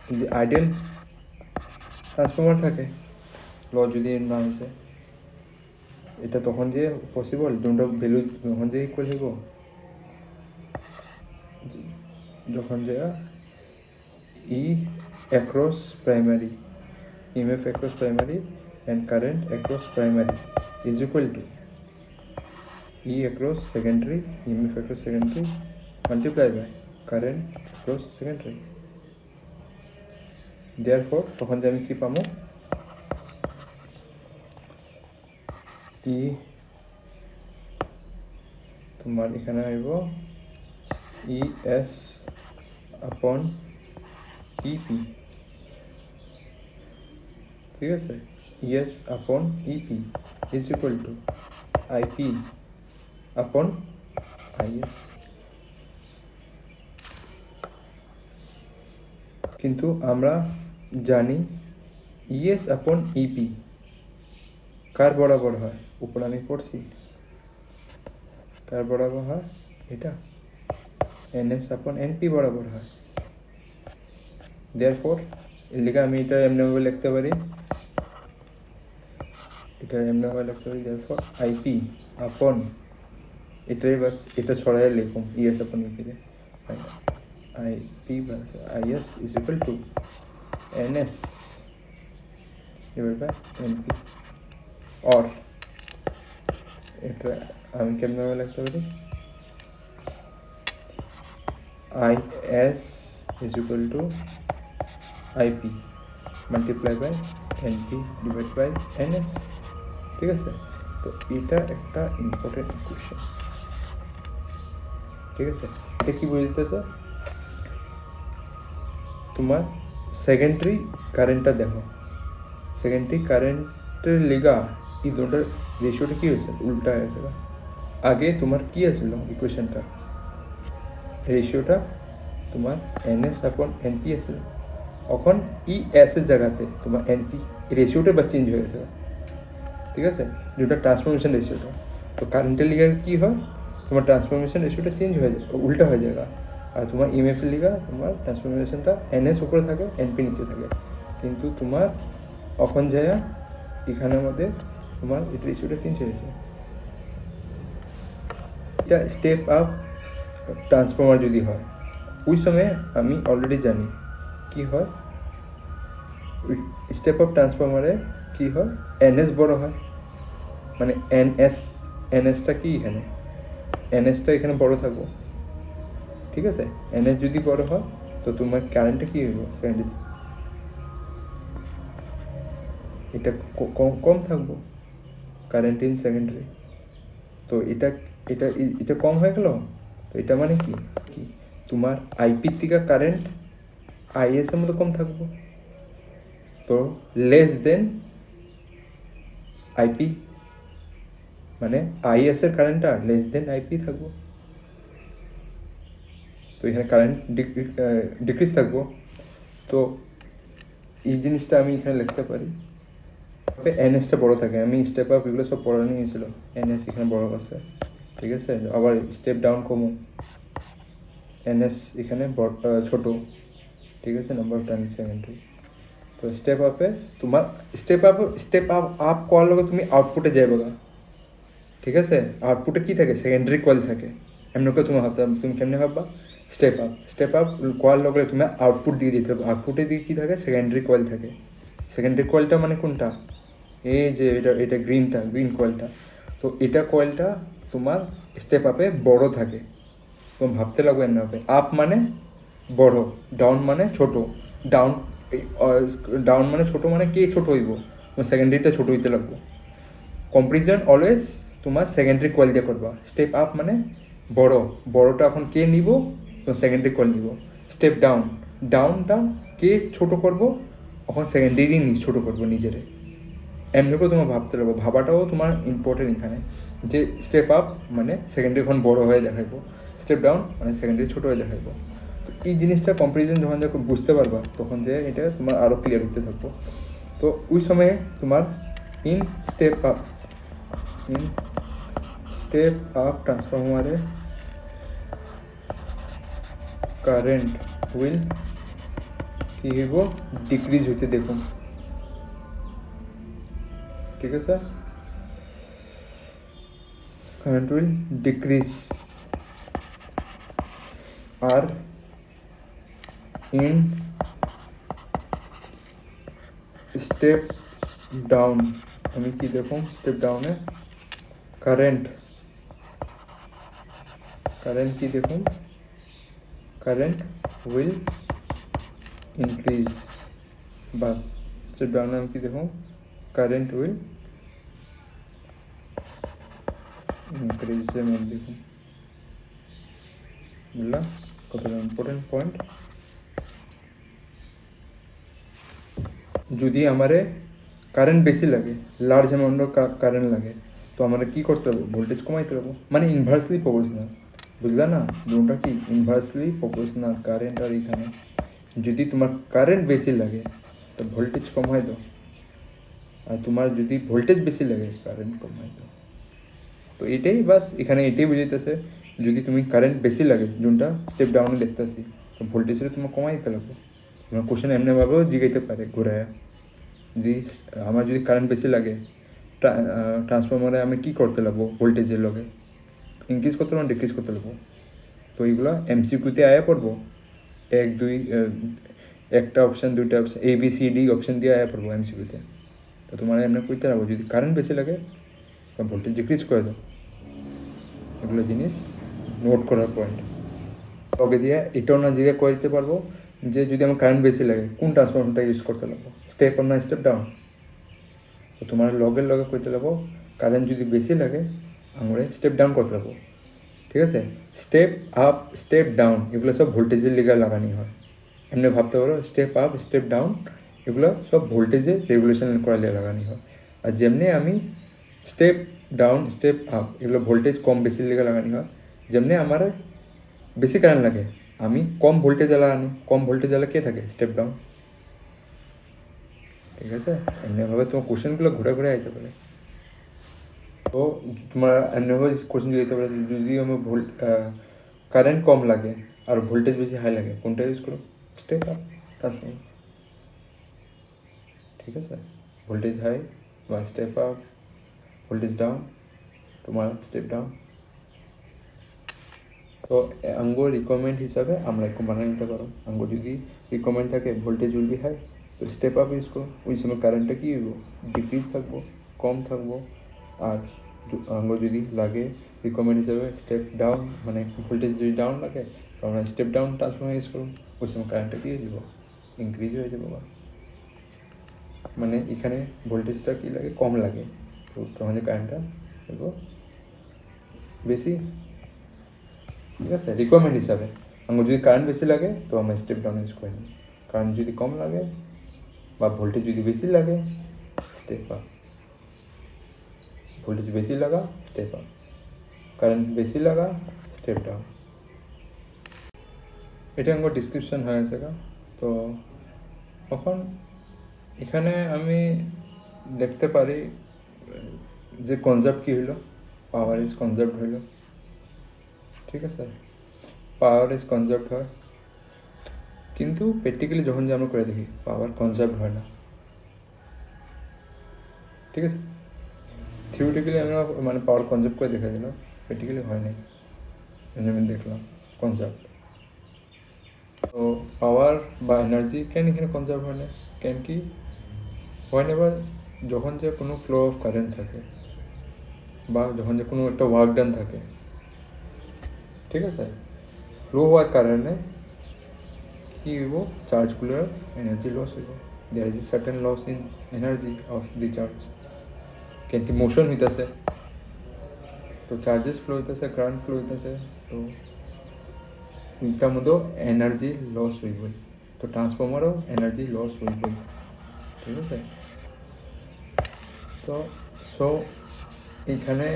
যদি আইডিয়াল ট্রান্সফরমার থাকে, ল যদি না হয়েছে, এটা তখন যে পসিবল, দুটো ভ্যালু তখন যে ইকুয়াল হইব যখন যে E across primary, EMF across primary and current across primary is equal to E across secondary, EMF across secondary multiply by current across secondary. Therefore তখন যে আমি কি পাবো, ই তোমার এখানে আইব ই এস আপন ইপি, ঠিক আছে, ES upon EP is equal to IP upon IS. কিন্তু আমরা জানি ইএস আপন ইপি কার বরাবর হয়, উপর আমি পড়ছি, কার বরাবর হয়, এটা এনএস আপন এনপি বরাবর হয়। দেয়ারফর এর লিখে আমি এটা এমনিভাবে লিখতে পারি, দেয়ারফর আইপি আপন, এটাই বাস, এটা ছড়াই লিখুন ইএস আপন ইপিতে, আইপি বাস IS is equal to NS divide by NP. और এটা আমি কেমনভাবে লিখতে পারি, I S is equal to IP multiply by NP divide by NS, ঠিক আছে। তো এটা একটা ইম্পর্টেন্ট ইকুয়েশন, ঠিক আছে। এটা কি বুঝতেছে, তোমার সেকেন্ডারি কারেন্টটা দেখো, সেকেন্ডারি কারেন্টের লিগা এই দুটার রেশিওটা কী হয়েছে, উল্টা হয়েছে। আগে তোমার কী আছিল ইকুয়েশনটা, রেশিওটা তোমার এনএস আপন এনপি আছিল, এখন ই এস এর জায়গাতে তোমার এনপি রেশিওটা বা চেঞ্জ হয়ে গেছে, ঠিক আছে, যেটা ট্রান্সফরমেশন রেশিওটা। তো কারেন্টের লিগে কী হয়, তোমার ট্রান্সফরমেশন রেশিওটা চেঞ্জ হয়ে যায়, উল্টা হয়ে যায়। আর তোমার ইএমএফের লিগে তোমার ট্রান্সফরমেশনটা এনএস উপরে থাকে, এনপি নিচে থাকে। কিন্তু তোমার এখন যায় এখানের মধ্যে তোমার এটা রেশিওটা চেঞ্জ হয়েছে। এটা স্টেপ আপ ট্রান্সফর্মার যদি হয়, ওই সময় আমি অলরেডি জানি কি হয়, স্টেপ আপ ট্রান্সফর্মারে কি হয়, এনএস বড় হয়, মানে এনএসটা কি এখানে, এনএসটা এখানে বড় থাকবো, ঠিক আছে। এনএস যদি বড় হয় তো তোমার কারেন্টটা কী হইব, সেকেন্ডারি এটা কম থাকবো, কারেন্ট ইন সেকেন্ডারি। তো এটা এটা এটা কম হয়ে গেল। তো এটা মানে কি কি তোমার আইপির থেকে কারেন্ট আইএস এর মতো কম থাকবো, তো লেস দেন আইপি, মানে আইএস এর কারেন্টটা লেস দেন আইপি থাকবো। তো এখানে কারেন্ট ডিক্রিজ থাকবো। তো এই জিনিসটা আমি এখানে লিখতে পারি, এনএসটা বড় থাকে, আমি স্টেপ আপ এগুলো সব পড়ানো হয়েছিল, এনএস এখানে বড় আছে, ঠিক আছে। আবার স্টেপ ডাউন কমো, এনএস এখানে ছোট, ঠিক আছে, নাম্বার অফ টার্ন সেকেন্ডারি। তো স্টেপ আপে তোমার স্টেপ আপ করার লগে তুমি আউটপুটে যাইবে গা, ঠিক আছে। আউটপুটে কী থাকে, সেকেন্ডারি কয়েল থাকে। এমনি করে তুমি ভাবতে, তুমি কেমনি ভাববা, স্টেপ আপ করার লগে তুমি আউটপুট দিয়ে যেতে হবে। আউটপুটের দিকে কী থাকে, সেকেন্ডারি কয়েল থাকে। সেকেন্ডারি কয়েলটা মানে কোনটা, এই যে এটা গ্রিন কয়েলটা। তো এটা কয়েলটা তোমার স্টেপ আপে বড় থাকে, তোমার ভাবতে লাগবে না হবে। আপ মানে বড়, ডাউন মানে ছোট। ডাউন ডাউন মানে ছোট, মানে কে ছোট হইব, তোমার সেকেন্ডারিটা ছোট হইতে লাগবো। কম্পারিজন অলওয়েজ তোমার সেকেন্ডারি কয়েল দিয়ে করবা। স্টেপ আপ মানে বড়টা এখন কে নিব, তোমার সেকেন্ডারি কয়েল নিব। স্টেপ ডাউনটা কে ছোট করব, এখন সেকেন্ডারি ছোট করবো নিজেরে। এমনি করে তোমার ভাবতে লাগবো, ভাবাটাও তোমার ইম্পর্টেন্ট এখানে, যে স্টেপ আপ মানে সেকেন্ডারি এখন বড় হয়ে দেখাইবো, স্টেপ ডাউন মানে সেকেন্ডারি ছোটো হয়ে দেখাইবো। তো এই জিনিসটা কম্পারিজন যখন বুঝতে পারবা, তখন যে এটা তোমার আরও ক্লিয়ার হতে থাকবো। তো ওই সময়ে তোমার ইন স্টেপ আপ ট্রান্সফরমারে কারেন্ট উইল কি হইব, ডিক্রিজ হইতে দেখুন, ঠিক আছে। কারেন্ট উইল ডিক্রিজ, আর ইন স্টেপ ডাউন আমি কি দেখুন, স্টেপ ডাউনে কারেন্ট কি দেখুন, কারেন্ট উইল ইনক্রিজ। বাস, স্টেপ ডাউনে আমি কি দেখুন, কারেন্ট উইল ইনক্রিজ। আমি দেখুন, বুঝলাম কতটা ইম্পর্টেন্ট পয়েন্ট। যদি আমারে কারেন্ট বেশি লাগে, লার্জ অ্যামাউন্ট কারেন্ট লাগে, তো আমাদের কী করতে হবে, ভোল্টেজ কমাইতে হবে, মানে ইনভার্সলি প্রপোর্শনাল। বুঝলা না, দুটা কি ইনভার্সলি প্রপোর্শনাল, কারেন্ট আর এখানে। যদি তোমার কারেন্ট বেশি লাগে তো ভোল্টেজ কমাই দাও, আর তোমার যদি ভোল্টেজ বেশি লাগে কারেন্ট কমাই দাও। তো এটাই বাস, এখানে এটাই বুঝাইতেছে, যদি তুমি কারেন্ট বেশি লাগে, যোনটা স্টেপ ডাউনে দেখতেছি, তো ভোল্টেজটা তোমার কমাই দিতে লাগবে। তোমার কোশ্চেন এমনিভাবেও জিগাইতে পারে ঘুরায়া, আমার যদি কারেন্ট বেশি লাগে, ট্রান্সফরমারে আমি কী করতে লাগবো, ভোল্টেজের লগে ইনক্রিজ করতে লাগবো, ডিক্রিজ করতে লাগবো। তো এইগুলো এমসিকিউতে আয়া পড়বো, একটা অপশান, দুইটা অপশান, ABCD অপশান দিয়ে আয়া পড়বো এমসিকিউতে। তো তোমার এমনি কইতে লাগবো, যদি কারেন্ট বেশি লাগে তো ভোল্টেজ ডিক্রিজ করে দাও। এগুলো জিনিস নোট করার পয়েন্ট। ওকে দিয়ে এটাও না জিজ্ঞাসা করে দিতে পারবো যে যদি আমার কারেন্ট বেশি লাগে কোন ট্রান্সফরমারটা ইউজ করতে লাগবো, স্টেপ আপ না স্টেপ ডাউন। তো তোমার লগে করতে লাগবো, কারেন্ট যদি বেশি লাগে আমরা স্টেপ ডাউন করতে লাগবো, ঠিক আছে। স্টেপ আপ স্টেপ ডাউন এগুলো সব ভোল্টেজের লিগে লাগানি হয়। এমনি ভাবতে পারো স্টেপ আপ স্টেপ ডাউন এগুলো সব ভোল্টেজের রেগুলেশন করালে লাগানি হয়। আর যেমনি আমি স্টেপ ডাউন স্টেপ আপ এগুলো ভোল্টেজ কম বেশির লিগে লাগানি হয়। যেমনি আমার বেশি কারেন্ট লাগে আমি কম ভোল্টেজ লাগানো, কম ভোল্টেজ কে থাকে, স্টেপ ডাউন। ঠিক আছে, এমনিভাবে তোমার কোশ্চেনগুলো ঘুরে ঘুরে আইতে পারে। তো তোমার এমনিভাবে কোশ্চেন দিতে পারে, যদি আমার কারেন্ট কম লাগে আর ভোল্টেজ বেশি হাই লাগে, কোনটা ইউজ করো? Step up transformer. ঠিক আছে, ভোল্টেজ হাই বা স্টেপ আপ, ভোল্টেজ ডাউন তোমার স্টেপ ডাউন। তো আঙ্গো রিকোয়ারমেন্ট হিসাবে আমরা একটু বানিয়ে নিতে পারো। আঙ্গো যদি রিকোয়ারমেন্ট থাকে ভোল্টেজ উইল বি হাই, তো স্টেপ আপ ইউজ করো। ওই সময় কারেন্টটা কী হইব, ডিক্রিজ থাকবো, কম থাকবো। আর আঙ্গো যদি লাগে রিকোয়ারমেন্ট হিসাবে স্টেপ ডাউন, মানে ভোল্টেজ যদি ডাউন লাগে, তো আমরা স্টেপ ডাউন ট্রান্সফর্মার ইউজ করুন। ওই সময় কারেন্টটা কী হয়ে যাব, ইনক্রিজ হয়ে যাবো। মানে এখানে ভোল্টেজটা কী লাগে, কম লাগে, তো তখন যে কারেন্টটা দেখবো বেশি। ঠিক আছে, রিকোয়ারমেন্ট হিসাবে আমার যদি কারেন্ট বেশি লাগে তো আমরা স্টেপ ডাউন ইউজ করি না। কারেন্ট যদি কম লাগে বা ভোল্টেজ যদি বেশি লাগে, স্টেপ আপ। ভোল্টেজ বেশি লাগা, স্টেপ আপ। কারেন্ট বেশি লাগা, স্টেপ ডাউন। এটা আমার ডিসক্রিপশন হয়ে গেছে। তো এখন এখানে আমি দেখতে পারি যে কনসেপ্ট কী হইল, পাওয়ার ইজ কনসেপ্ট হইল। ঠিক আছে, পাওয়ার ইজ কনসেপ্ট হয়, কিন্তু প্র্যাকটিক্যালি যখন যে আমরা করে দেখি পাওয়ার কনসেপ্ট হয় না। ঠিক আছে, থিওরিটিক্যালি আমরা মানে পাওয়ার কনসেপ্ট করে দেখা দিলাম, প্র্যাকটিক্যালি হয় নাই, আমি দেখলাম কনসেপ্ট। তো পাওয়ার বা এনার্জি কেন এখানে কনজার্ভ হয় না, কেন কি হয় না, বা যখন যে কোনো ফ্লো অফ কারেন্ট থাকে বা যখন যে কোনো একটা ওয়ার্ক ডান থাকে, ঠিক আছে, ফ্লো হওয়ার কারণে কী হইব, চার্জগুলোর এনার্জি লস হইব। There is a certain loss in energy of the charge, কেন কি মোশন হইতেছে, তো চার্জেস ফ্লো হইতেছে, কারেন্ট ফ্লো হইতেছে, তো এটার মধ্যেও এনার্জি লস হইব, তো ট্রান্সফর্মারও এনার্জি লস হইব। ঠিক আছে, তো সো এইখানে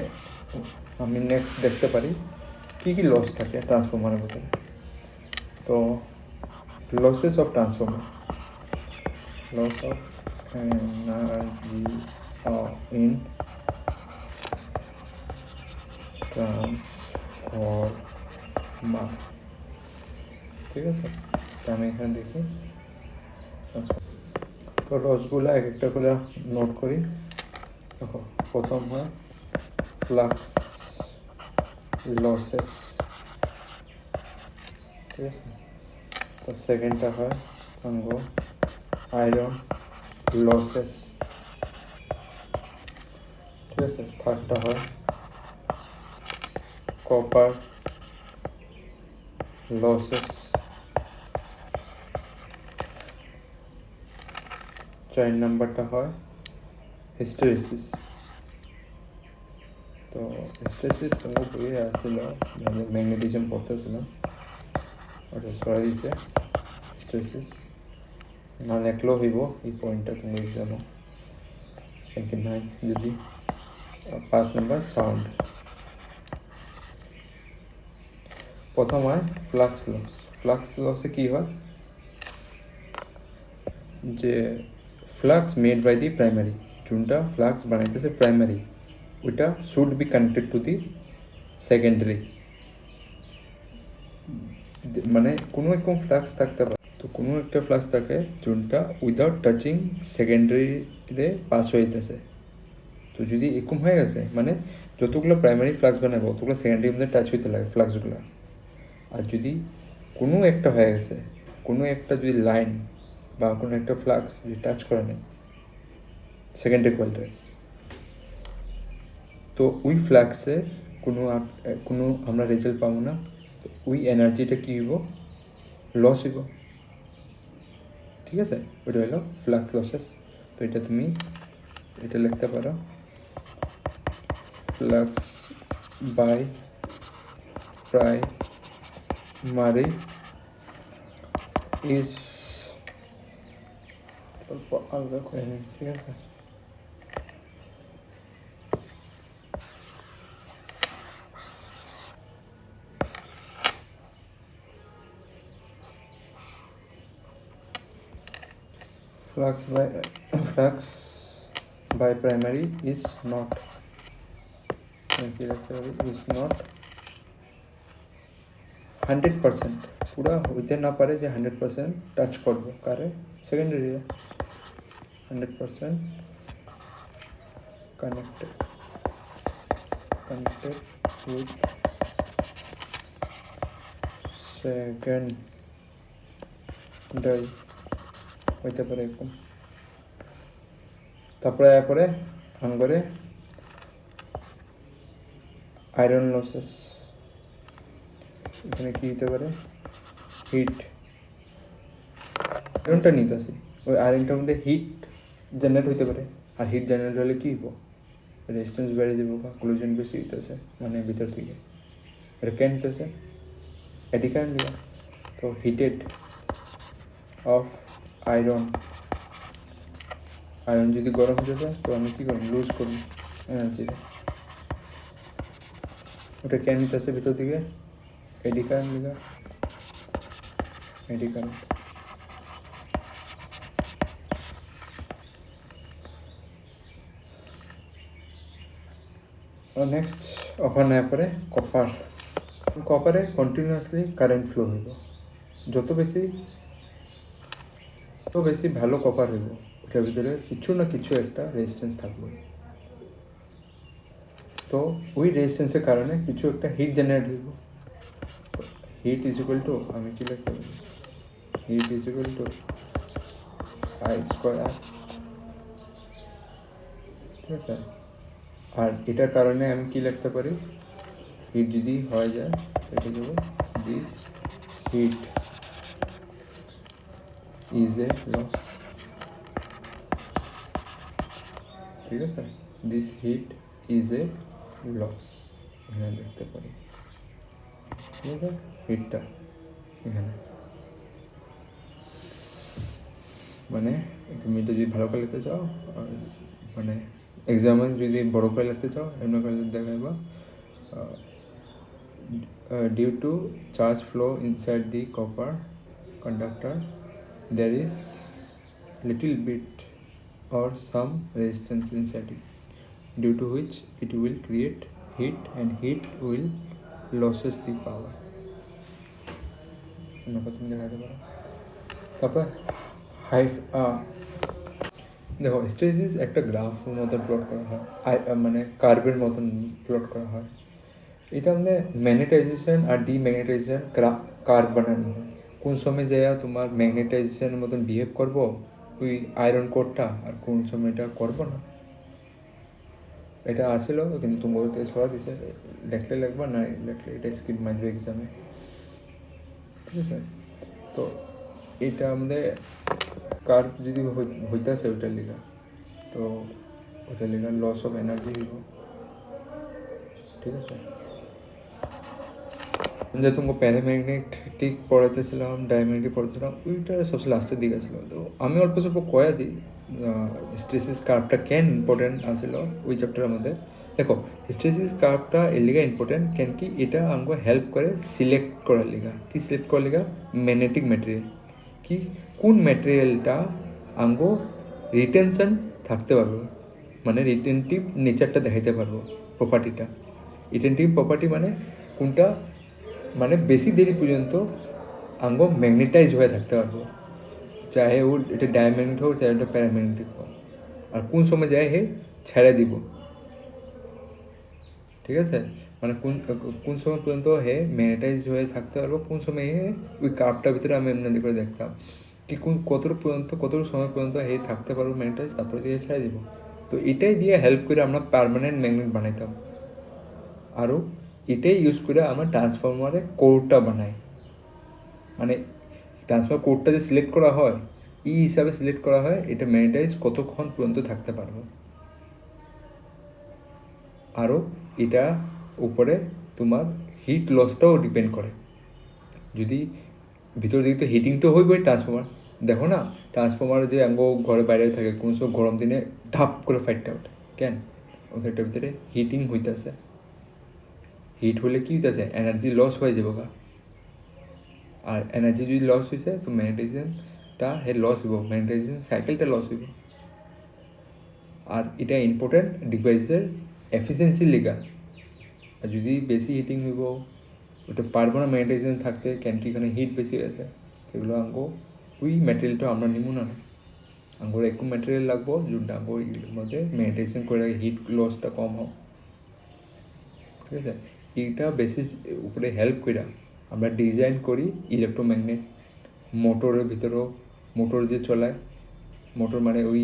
আমি নেক্সট দেখতে পারি কী কী লস থাকে ট্রান্সফর্মারের ভিতরে। তো losses of transformer, loss of energy in transformer. ঠিক আছে, তো আমি এখানে দেখি তো লসগুলো এক একটা করে নোট করি। দেখো, প্রথম হয় ফ্লাক্স লসেস, ঠিক আছে, তো সেকেন্ডটা হয় আঙ্গো আয়রন লসেস, ঠিক আছে, থার্ডটা হয় কপার লসেস, 4 নাম্বারটা হয় হিস্টেরিসিস। তো হিস্টেরিসিস তোমাকে বইয়ে আসছিল, ম্যাগনেটিজম পড়তেছিলাম, ওটা সরাই দিছে। হিস্টেরিসিস না লেখলেও হইব, এই পয়েন্টটা তুমি জানো, কিন্তু নাই যদি। 5 নাম্বার সাউন্ড। প্রথম হয় ফ্লাক্স লস। ফ্লাক্স লসে কী হয়, যে flux made by the primary, যোনটা ফ্লাক্স বানাইতেছে প্রাইমারি, ওইটা should be connected to the secondary. মানে কোনো রকম ফ্লাক্স থাকতে পারে, তো কোনো একটা ফ্লাক্স থাকে যোনটা উইদাউট টাচিং সেকেন্ডারিতে পাস হইতেছে। তো যদি এরকম হয়ে গেছে, মানে যতগুলো প্রাইমারি ফ্লাক্স বানাবো অতগুলো সেকেন্ডারি মধ্যে টাচ হইতে লাগে ফ্লাক্সগুলো। আর যদি কোনো একটা হয়ে গেছে, কোনো একটা যদি লাইন বা কোনো একটা ফ্লাক্স যদি টাচ করে নেয় সেকেন্ডারি কয়েলটায়, তো ওই ফ্লাক্সের কোনো আমরা রেজাল্ট পাবো না, তো ওই এনার্জিটা কী হইব, লস হইব। ঠিক আছে, ওইটা হলো ফ্লাক্স লসেস। তো এটা তুমি এটা লিখতে পারো, ফ্লাক্স বাই প্রাইমারি ইজ আলাদা করে নিন। ঠিক আছে, flux by primary is not is not 100% पूरा होते ना पारे जे 100% टच करबो कारे सेकेंडरी 100% connected with secondary হইতে পারে এরকম তারপরে আঙ্গরে আয়রন লসেস এখানে কি হতে পারে হিট আয়রনটা নিতেছি ওই আয়রনটার মধ্যে হিট জেনারেট হইতে পারে আর হিট জেনারেট হলে কী হবো রেজিস্ট্যান্স বেড়ে যাবো বা ক্লোজন বেশি হইতেছে মানে ভিতর থেকে এটা কেন হইতেছে এটি কেন লিয়া তো হিটেড অফ আয়রন যদি গরম হয়ে যায় তো আমি কী করব লুজ করব এনার্জিটা ওটা কেন নিতেছে ভিতর দিকে এডি কারেন্ট লিখা এডি কারেন্ট আর নেক্সট ওখানে পরে কপারে কন্টিনিউয়াসলি কারেন্ট ফ্লো হইব যত বেশি ভালো কপার হইব ওটার ভিতরে কিছু না কিছু একটা রেজিস্ট্যান্স থাকবে তো ওই রেজিস্ট্যান্সের কারণে কিছু একটা হিট জেনারেট হইব হিট ইজ ইকুয়াল টু আমি কি লিখতে পারি heat is equal to I square ঠিক আছে আর এটার কারণে আমি কি লিখতে পারি হিট যদি হয়ে যায় সেটা যাব this heat is a loss ঠিক আছে this heat is a loss এখানে দেখতে পারি ঠিক আছে হিটটা এখানে মানে তুমি এটা যদি ভালো করে লিখতে চাও মানে এক্সাম্পল যদি বড় করে লিখতে চাও এমন করে দেখাইবা due to charge flow inside the copper conductor there is little bit or some resistance inside it due to which it will create heat and heat will loses the power তারপর দেখো স্ট্রেসিস একটা গ্রাফ মতন plot করা হয় মানে কার্ভের মতন plot করা হয় এটা আমাদের ম্যাগনেটাইজেশন আর ডিম্যাগনেটাইজেশন কার্ভ বানানো হয় কোন সময় যায় তোমার ম্যাগনেটাইজেশনের মতন বিহেভ করবো ওই আয়রন কোডটা আর কোন সময় এটা করবো না এটা আসলো কিন্তু তোমার থেকে ছড়া দিছে লেখলে লাগবা না লেখলে এটা স্কিপ মারবে এক্সামে ঠিক আছে তো এটা আমাদের কার্ভ যদি হইতেছে ওইটার লিগা তো ওইটার লিগা লস অফ এনার্জি হইব ঠিক আছে যে তোমাকে প্যারাম্যাগনেটিক পড়াইতেছিলাম ডায়াম্যাগনেটিক পড়াইছিলাম ওইটা সবচেয়ে লাস্টের দিকে আসলো তো আমি অল্প স্বল্প কয়া দিই হিস্টেসিস কার্ভটা কেন ইম্পর্টেন্ট আসলো ওই চ্যাপ্টারের মধ্যে দেখো হিস্টেসিস কার্ভটা এর লিগা ইম্পর্টেন্ট কেন কি এটা আমাকে হেল্প করে সিলেক্ট করার লিগা কি সিলেক্ট করার লিগা ম্যাগনেটিক ম্যাটেরিয়াল কি কোন ম্যাটেরিয়ালটা আমাকে রিটেনশন থাকতে পারবো মানে রিটেনটিভ নেচারটা দেখাইতে পারবো প্রপার্টিটা রিটেনটিভ প্রপার্টি মানে কোনটা মানে বেশি দেরি পর্যন্ত আঙ্গ ম্যাগনেটাইজ হয়ে থাকতে পারবো চাহে ও এটা ডায়াম্যাগনেট হোক চাহে ওটা প্যারাম্যাগনেটিক হোক আর কোন সময় যায় হে ছেড়ে দিব ঠিক আছে মানে কোন সময় পর্যন্ত হে ম্যাগনেটাইজ হয়ে থাকতে পারবো কোন সময় হে ওই কার্ভটার ভিতরে আমি এমনি করে দেখতাম কি কতটুকু সময় পর্যন্ত হে থাকতে পারবো ম্যাগনেটাইজ তারপরে দিয়ে ছেড়ে দিব তো এটাই দিয়ে হেল্প করে আমরা পার্মানেন্ট ম্যাগনেট বানাইতাম আরও এটাই ইউজ করে আমরা ট্রান্সফরমারে কোডটা বানাই মানে ট্রান্সফরমার কোডটা যে সিলেক্ট করা হয় হিসাবে সিলেক্ট করা হয় এটা ম্যাগনেটাইজ কতক্ষণ পর্যন্ত থাকতে পারবো আরও এটা উপরে তোমার হিট লসটাও ডিপেন্ড করে যদি ভিতর দিকে তো হিটিংটাও হইবই ট্রান্সফরমার দেখো না ট্রান্সফরমার যে আঙ্গো ঘরে বাইরে থাকে কোন সময় গরম দিনে ধাপ করে ফাইটটা ওঠে কেন ওইটার ভিতরে হিটিং হইতেছে হিট হলে কী হইতেছে এনার্জি লস হয়ে যাবো গা আর এনার্জি যদি লস হয়েছে তো ম্যাগনেটিজমটা ফ্লাক্সটা হে লস হইব, ম্যাগনেটাইজেশন সাইকেলটা লস হইব। আর এটা ইম্পর্টেন্ট ডিভাইসের এফিসিয়েন্সির লিগা। আর যদি বেশি হিটিং হইব, ওটা পারবো না ম্যাগনেটাইজেশন থাকতে, কেন কি এখানে হিট বেশি আছে, সেগুলো আঙ্গো ওই ম্যাটেরিয়ালটা আমরা নিব না। আঙ্গুর একটু ম্যাটেরিয়াল লাগবো যোনটা আঙ্গুর এর মধ্যে ম্যাগনেটাইজেশন করে হিট লসটা কম হোক। ঠিক আছে, এইটা বেসিস উপরে হেল্প করে আমরা ডিজাইন করি ইলেকট্রোম্যাগনেট। মোটরের ভিতরেও, মোটর যে চলায়, মোটর মানে ওই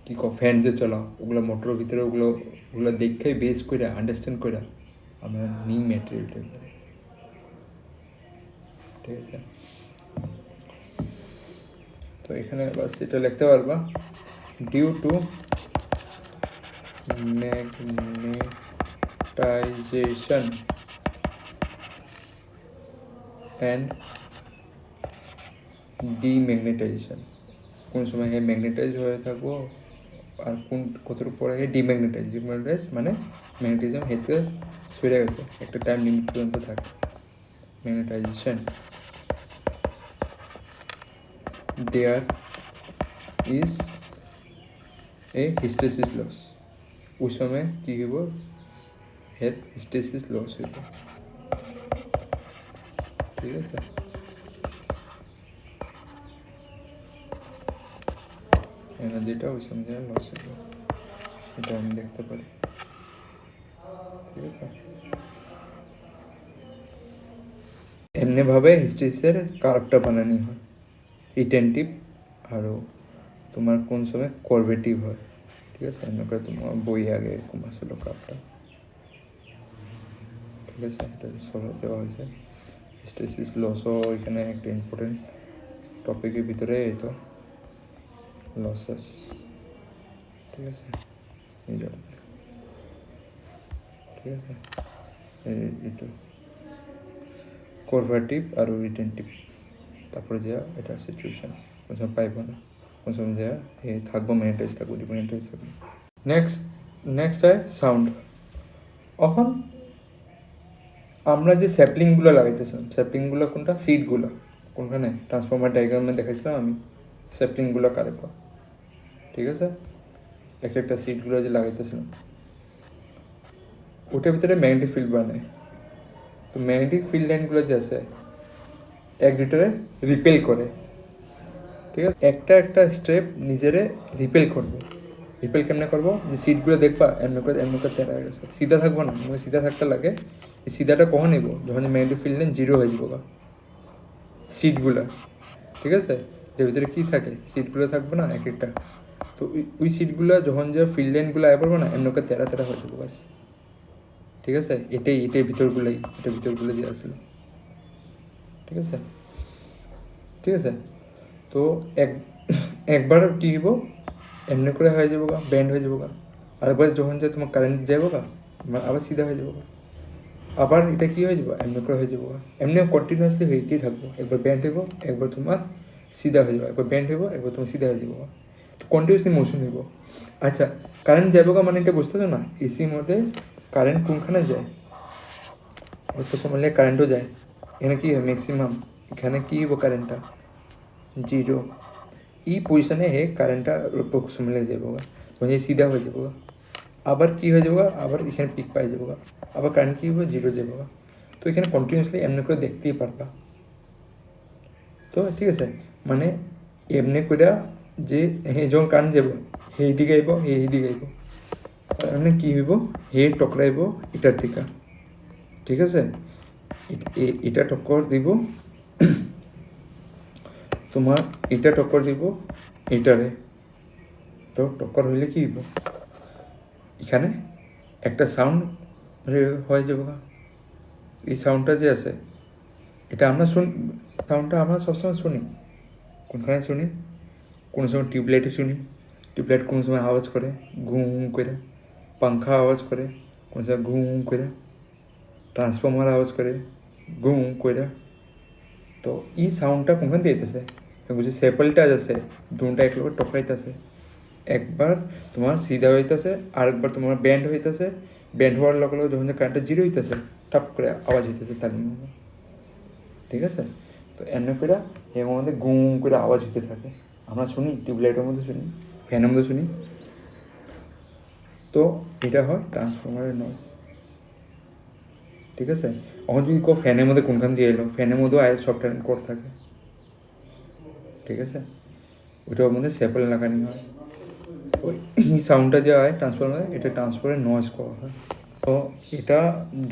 কী ফ্যান যে চলা, ওগুলো মোটরের ভিতরে ওগুলো দেখেই বেস করে আন্ডারস্ট্যান্ড করে আমরা নিই ম্যাটেরিয়ালটা। ঠিক আছে, তো এখানে বাস এটা লিখতে পারবা, due to magnetization and demagnetization. কোন সময় হে ম্যাগনেটাইজ হয়ে থাকবো আর কতটুকু পরে হে ডিম্যাগনেটাইজ মানে ম্যাগনেটিজম হেতে সরে গেছে, একটা টাইম লিমিট পর্যন্ত থাকে magnetization. There is a hysteresis loss. ওই সময় কী হইব, হের হিস্টেসিস লস হইব। ঠিক আছে, এনার্জিটা ওই সময় লস হইব, এটা আমি দেখতে পারি। ঠিক আছে, এমনিভাবে হিস্টেসিসের কার্ভটা বানানি হয়, রিটেনটিভ আরও তোমার কোন সময় কনভেটিভ হয়। ঠিক আছে, এমনি করে তোমার বই আগে এরকম আসলো কার্ভটা। ঠিক আছে, এটা সলভ দেওয়া হয়েছে। হিস্টেসিস লসও এখানে একটা ইম্পর্টেন্ট টপিকের ভিতরে তো লসেস। ঠিক আছে, এই জায়গাতে। ঠিক আছে, এটা কনভার্টিভ আর রিটেনটিভ। তারপরে যা এটা সিচুয়েশন, কোন সময় পাইব না, কোন সময় যা থাকবো ম্যাগনেটাইজ থাকবো, ডিম্যাগনেটাইজ থাকবো। নেক্সট হয় সাউন্ড। এখন আমরা যে স্যাপলিংগুলো লাগাইতেছিলাম, স্যাপলিংগুলো কোনটা, সিডগুলো কোনখানে ট্রান্সফর্মার ডায়াগ্রামে দেখাইছিলাম আমি স্যাপলিংগুলো কারেক্ট। ঠিক আছে, একটা সিটগুলো যে লাগাইতেছিলাম ওটার ভিতরে ম্যাগনেটিক ফিল্ড বানায়। তো ম্যাগনেটিক ফিল্ড লাইনগুলো যে আছে এক দুটারে রিপেল করে। ঠিক আছে, একটা স্টেপ নিজেরে রিপেল করবো। রিপেল কেমনে করবো, যে সিটগুলো দেখবা এমনি করে তেরা হয়ে গেছে, সিধা থাকবো না, সিধা থাকতে লাগে। এই সিধাটা কখন নেবো, যখন ম্যাগনেটিক ফিল্ড লাইন জিরো হয়ে যাবো সিটগুলো। ঠিক আছে, যে ভিতরে কী থাকে, সিটগুলো থাকবে না এক একটা। তো ওই সিটগুলো যখন যে ফিল্ড লাইনগুলো আয় পড়বো না, এমনি করে তেরা হয়ে যাবো বাস। ঠিক আছে, এটাই ভিতরগুলোই, এটা ভিতরগুলো যে আসলো। ঠিক আছে, ঠিক আছে, তো একবার কী হইব, এমনি করে হয়ে যাবো গা, ব্যান্ড হয়ে যাবো গা। আরেকবার যখন যে তোমার কারেন্ট যাবো গা, আবার সিধা হয়ে যাবো গা। আবার এটা কী হয়ে যাবো, এমনি করে হয়ে যাবো গা। এমনি কন্টিনিউয়াসলি হইতেই থাকবো। একবার ব্যান্ড হইব, একবার তোমার সিধা হয়ে যাবো, একবার ব্যান্ড হইব, একবার তোমার সিধা হয়ে যাবো গা। তো কন্টিনিউয়াসলি মোশন হইব। আচ্ছা, কারেন্ট যাবো গা মানে এটা বুঝতে হবে না, এসির মধ্যে কারেন্ট কোনখানে যায়, অল্প সময় লাগে কারেন্টও যায়। এখানে কী হয় ম্যাক্সিমাম, এখানে কী হইব কারেন্টটা জিরো। এই পজিশনে হে কারেন্টটা অল্প সময় লেগে যাবো গা, তখন সিধা হয়ে যাবো গা। আবার কী হয়ে যাবো গা, আবার এখানে পিক পাই যাবো গা, আবার কারেন্ট কী হবে জিরো যাবো গা। তো এখানে কন্টিনিউয়াসলি এমনি করে দেখতেই পারবা। তো ঠিক আছে, মানে এমনি করে যে হে যখন কারেন্ট যাবো সেই দিকে আইব, এই দিকে আইব, মানে কী হইব, হে টকরাইব এটার থেকে। ঠিক আছে, এটা টক্কর দিব তোমার, এটা টক্কর দিব এটারে। তো টক্কর হইলে কী হইব, এখানে একটা সাউন্ড হয়ে যাবো। এই সাউন্ডটা যে আছে এটা আমরা সাউন্ডটা আমরা সবসময় শুনি, কোনখানে শুনি, কোনো সময় টিউবলাইটে শুনি। টিউবলাইট কোনো সময় আওয়াজ করে ঘুম করে, পাংখা আওয়াজ করে কোনো সময় ঘুম করে, ট্রান্সফর্মার আওয়াজ করে ঘুম করে। তো এই সাউন্ডটা কোনখান দিয়ে যেতেছে, বুঝি সেপলটা আছে দুটা একলগে টকরাইতেছে। একবার তোমার সিধা হইতেছে, আরেকবার তোমার ব্যান্ড হইতেছে। ব্যান্ড হওয়ার লগে লগে যখন কারেন্টটা জিরো হইতেছে, টাপ করে আওয়াজ হইতেছে তার। ঠিক আছে, তো এমনি করে এর মধ্যে গুম করে আওয়াজ হতে থাকে, আমরা শুনি টিউবলাইটের মধ্যে শুনি, ফ্যানের মধ্যে শুনি। তো এটা হয় ট্রান্সফরমারের নয়েজ, ঠিক আছে। এখন যদি কেউ ফ্যানের মধ্যে কোনখান দিয়ে এলো, ফ্যানের মধ্যেও আয়ের সফটওয়্যার কোড থাকে, ঠিক আছে, ওইটার মধ্যে স্যাপল লাগানি হয়। ওই সাউন্ডটা যে হয় ট্রান্সফরমারে, এটা ট্রান্সফারের নয়েজ করা হয়। তো এটা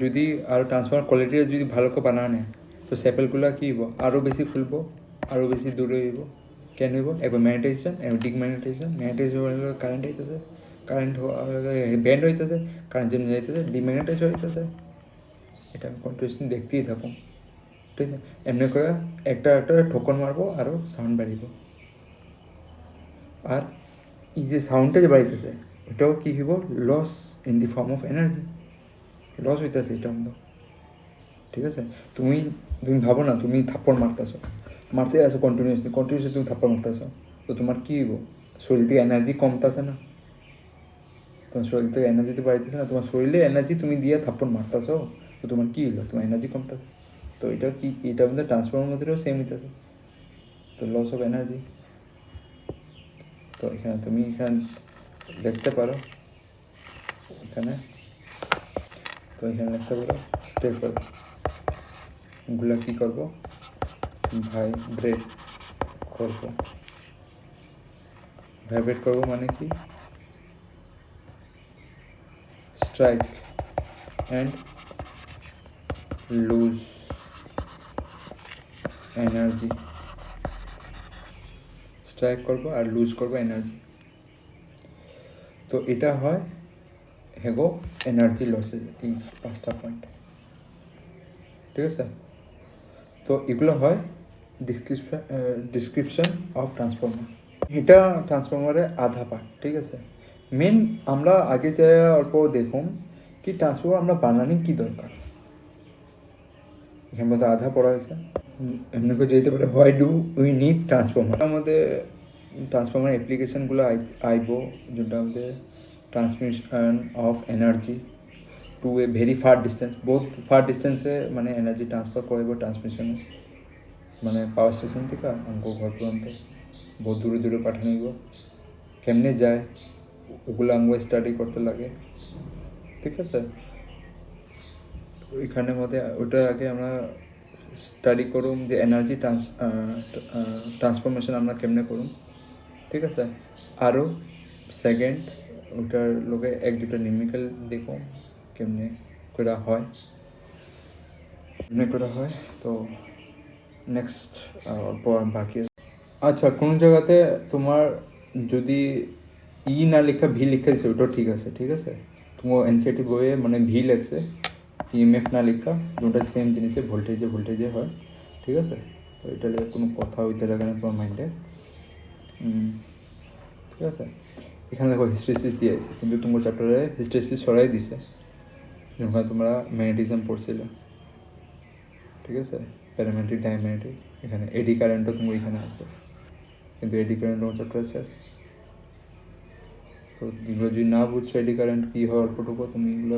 যদি আরও ট্রান্সফার কোয়ালিটিটা যদি ভালো করে বানানো নেয়, তো স্যাপেলগুলো কী হইব, আরও বেশি খুলবো, আরও বেশি দূরে হইব। কেন হইব? একবার ম্যাগনেটাইজেশন, একবার ডিম্যাগনেটাইজেশন। ম্যাগনেটাইজেশন হলে কারেন্ট হইতেছে, কারেন্ট ব্যান্ড হইতেছে, কারেন্ট যেমনি যাইতেছে ডিম্যাগনেটাইজ হইতেছে। এটা আমি কন্টিনিউসলি দেখতেই থাকুন, ঠিক আছে। এমনি করে একটা একটা ঠোকর মারবো, আরও সাউন্ড বাড়িব। আর এই যে সাউন্ডটা যে বাড়িতেছে, এটাও কী হইব, loss in the form of energy, loss হইতেছে এটা মতো, ঠিক আছে। তুমি তুমি ভাবো না, তুমি থাপ্পড় মারতে আসো কন্টিনিউসলি তুমি থাপ্পড় মারতেছো, তো তোমার কী হইব, শরীর থেকে এনার্জি কমতেছে না, তোমার শরীর থেকে এনার্জি তো বাড়িতেছে না, তোমার শরীরে এনার্জি তুমি দিয়ে থাপ্পড় মারতেছো, তো তোমার কী হলো, তোমার এনার্জি কমতেছে। তো এটা কি, এটার মধ্যে ট্রান্সফর্মার মধ্যেও সেম হইতেছে, তো লস অফ এনার্জি। তো এখানে তুমি এখানে দেখতে পারো, এখানে তো এখানে দেখতে পারো স্টেপল গুলা কী করবো, ভাইব্রেট করবো। ভাইব্রেট করবো মানে কি, strike and lose energy, strike করবো আর লুজ করবো এনার্জি। তো এটা হয় হেগো এনার্জি লসেস, এই 5টা পয়েন্ট, ঠিক আছে। তো এগুলো হয় ডিসক্রিপশন অফ ট্রান্সফর্মার। এটা ট্রান্সফর্মারের আধা পার্ট, ঠিক আছে। মেন আমরা আগে যে অল্প দেখুন কি ট্রান্সফর্মার আমরা বানানি কি দরকার, এখানে মধ্যে আধা পড়া হয়েছে। এমনি করে যেতে পারে, why do we need transformer. আমাদের ট্রান্সফর্মার অ্যাপ্লিকেশনগুলো আইব, যেটা আমাদের transmission of energy to a very far distance, বহুত ফার ডিস্টেন্সে মানে এনার্জি ট্রান্সফার করব ট্রান্সমিশনে, মানে পাওয়ার স্টেশন থেকে আমাকে ঘর পর্যন্ত বহুত দূরে দূরে পাঠানো নিব, কেমনে যায় ওগুলো আমাকে স্টাডি করতে লাগে, ঠিক আছে। ওইখানের মধ্যে ওটা আগে আমরা স্টাডি করুম যে এনার্জি ট্রান্সফরমেশন আমরা কেমনে করুম, ঠিক আছে। আরও সেকেন্ড ওটার লোকে 1-2টা নিউমেরিক্যাল দেখুন কেমনে করা হয়, তো নেক্সট অল্প বাকি আছে। আচ্ছা, কোনো জায়গাতে তোমার যদি না লেখা ভি লেখা দিছে, ওটাও ঠিক আছে, ঠিক আছে। তোমার এনসিইআরটি বইয়ে মানে ভি লেখছে, ইএমএফ না লেখা, দুটা সেম জিনিসে ভোল্টেজে হয়, ঠিক আছে। তো এটা লেগে কোনো কথা হইতে লাগে না তোমার মাইন্ডে, ঠিক আছে। এখানে দেখো হিস্ট্রেসিস দিয়ে আছে, কিন্তু তোমার চ্যাপ্টারে হিস্ট্রেসিস সরাই দিছে, যখন তোমরা ম্যাগনেটিজম পড়ছিলে, ঠিক আছে, প্যারাম্যাগনেটিক ডায়াম্যাগনেটিক। এখানে এডি কারেন্টও তোমার এখানে আছে, কিন্তু এডি কারেন্ট তোমার চ্যাপ্টারে শেষ। তো এগুলো যদি না বুঝছো এডি কারেন্ট কী হয় অল্পটুকু, তুমি এগুলো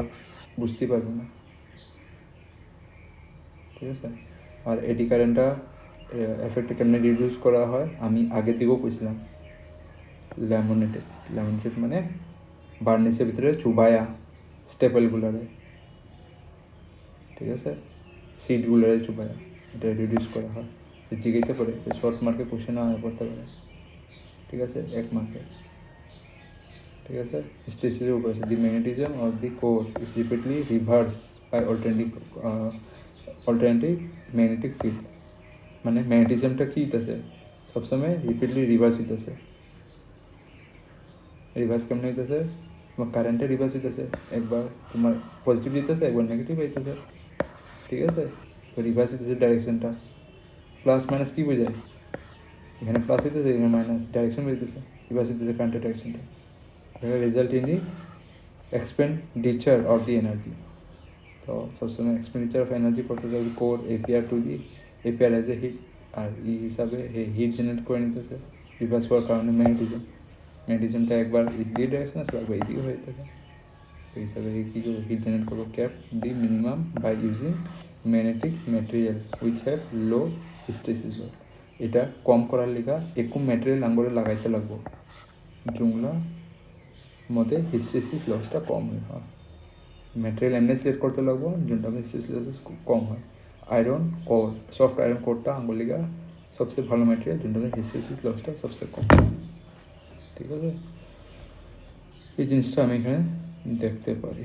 বুঝতে পারবে না, ঠিক আছে। আর এডি কারেন্টটা এফেক্টে কেমনে রিডিউস করা হয় আমি আগের দিকেও কইছিলাম, ল্যামিনেটেড মানে বার্নিসের ভিতরে চুবায়া স্টেপলগুলারে, ঠিক আছে, সিটগুলারে চুবায়া, এটা রিডিউস করা হয়। জিগাইতে পারে, শর্ট মার্কে কোশ্চেন আয় পড়তে পারে, ঠিক আছে, 1 মার্কে, ঠিক আছে। হিস্ট্রেসিসের উপর আছে, the magnetism of the core is repeatedly reverse by alternative magnetic field. মানে ম্যাগনেটিজমটা কী হইতেছে, সবসময় রিপিটলি রিভার্স হইতেছে। রিভার্স কেমন হইতেছে, তোমার কারেন্টে রিভার্স হইতেছে, একবার তোমার পজিটিভ দিতেছে, একবার নেগেটিভ হইতেছে, ঠিক আছে। তো রিভার্স হইতেছে ডাইরেকশনটা, প্লাস মাইনাস কী বোঝায়, এখানে প্লাস হইতেছে, এখানে মাইনাস, ডাইরেকশন হইতেছে, রিভার্স হইতেছে কারেন্টের ডাইরেকশনটা, result in the expenditure of the energy. তো সবসময় এক্সপেন্ডিচার অফ এনার্জি করতে যাবে core appear to the appear as a heat, আর এই হিসাবে হিট জেনারেট করে নিতেছে রিভার্স হওয়ার কারণে ম্যাগনেটিজমটা একবার দিয়ে ডাইরেকশন আসলে একবার এদিকে হয়ে থাকে। তো হিসাবে কী করবো, হিট জেনারেট করবো cap the minimum by using magnetic material which have low hysteresis loss এটা কম করার লিগা একু ম্যাটেরিয়াল আঙ্গুরে লাগাইতে লাগবো জুংলা মধ্যে হিস্টেসিস লসটা কম হয় ম্যাটেরিয়াল এমনি সিলেক্ট করতে লাগবো যোনটা হিস্টেসিস লস কম হয় আয়রন কোর সফট আয়রন কোরটা আঙ্গুর লিগা সবচেয়ে ভালো ম্যাটেরিয়াল যোনটাতে হিস্টেসিস লসটা সবচেয়ে কম ঠিক আছে এই জিনিসটা আমি এখানে দেখতে পারি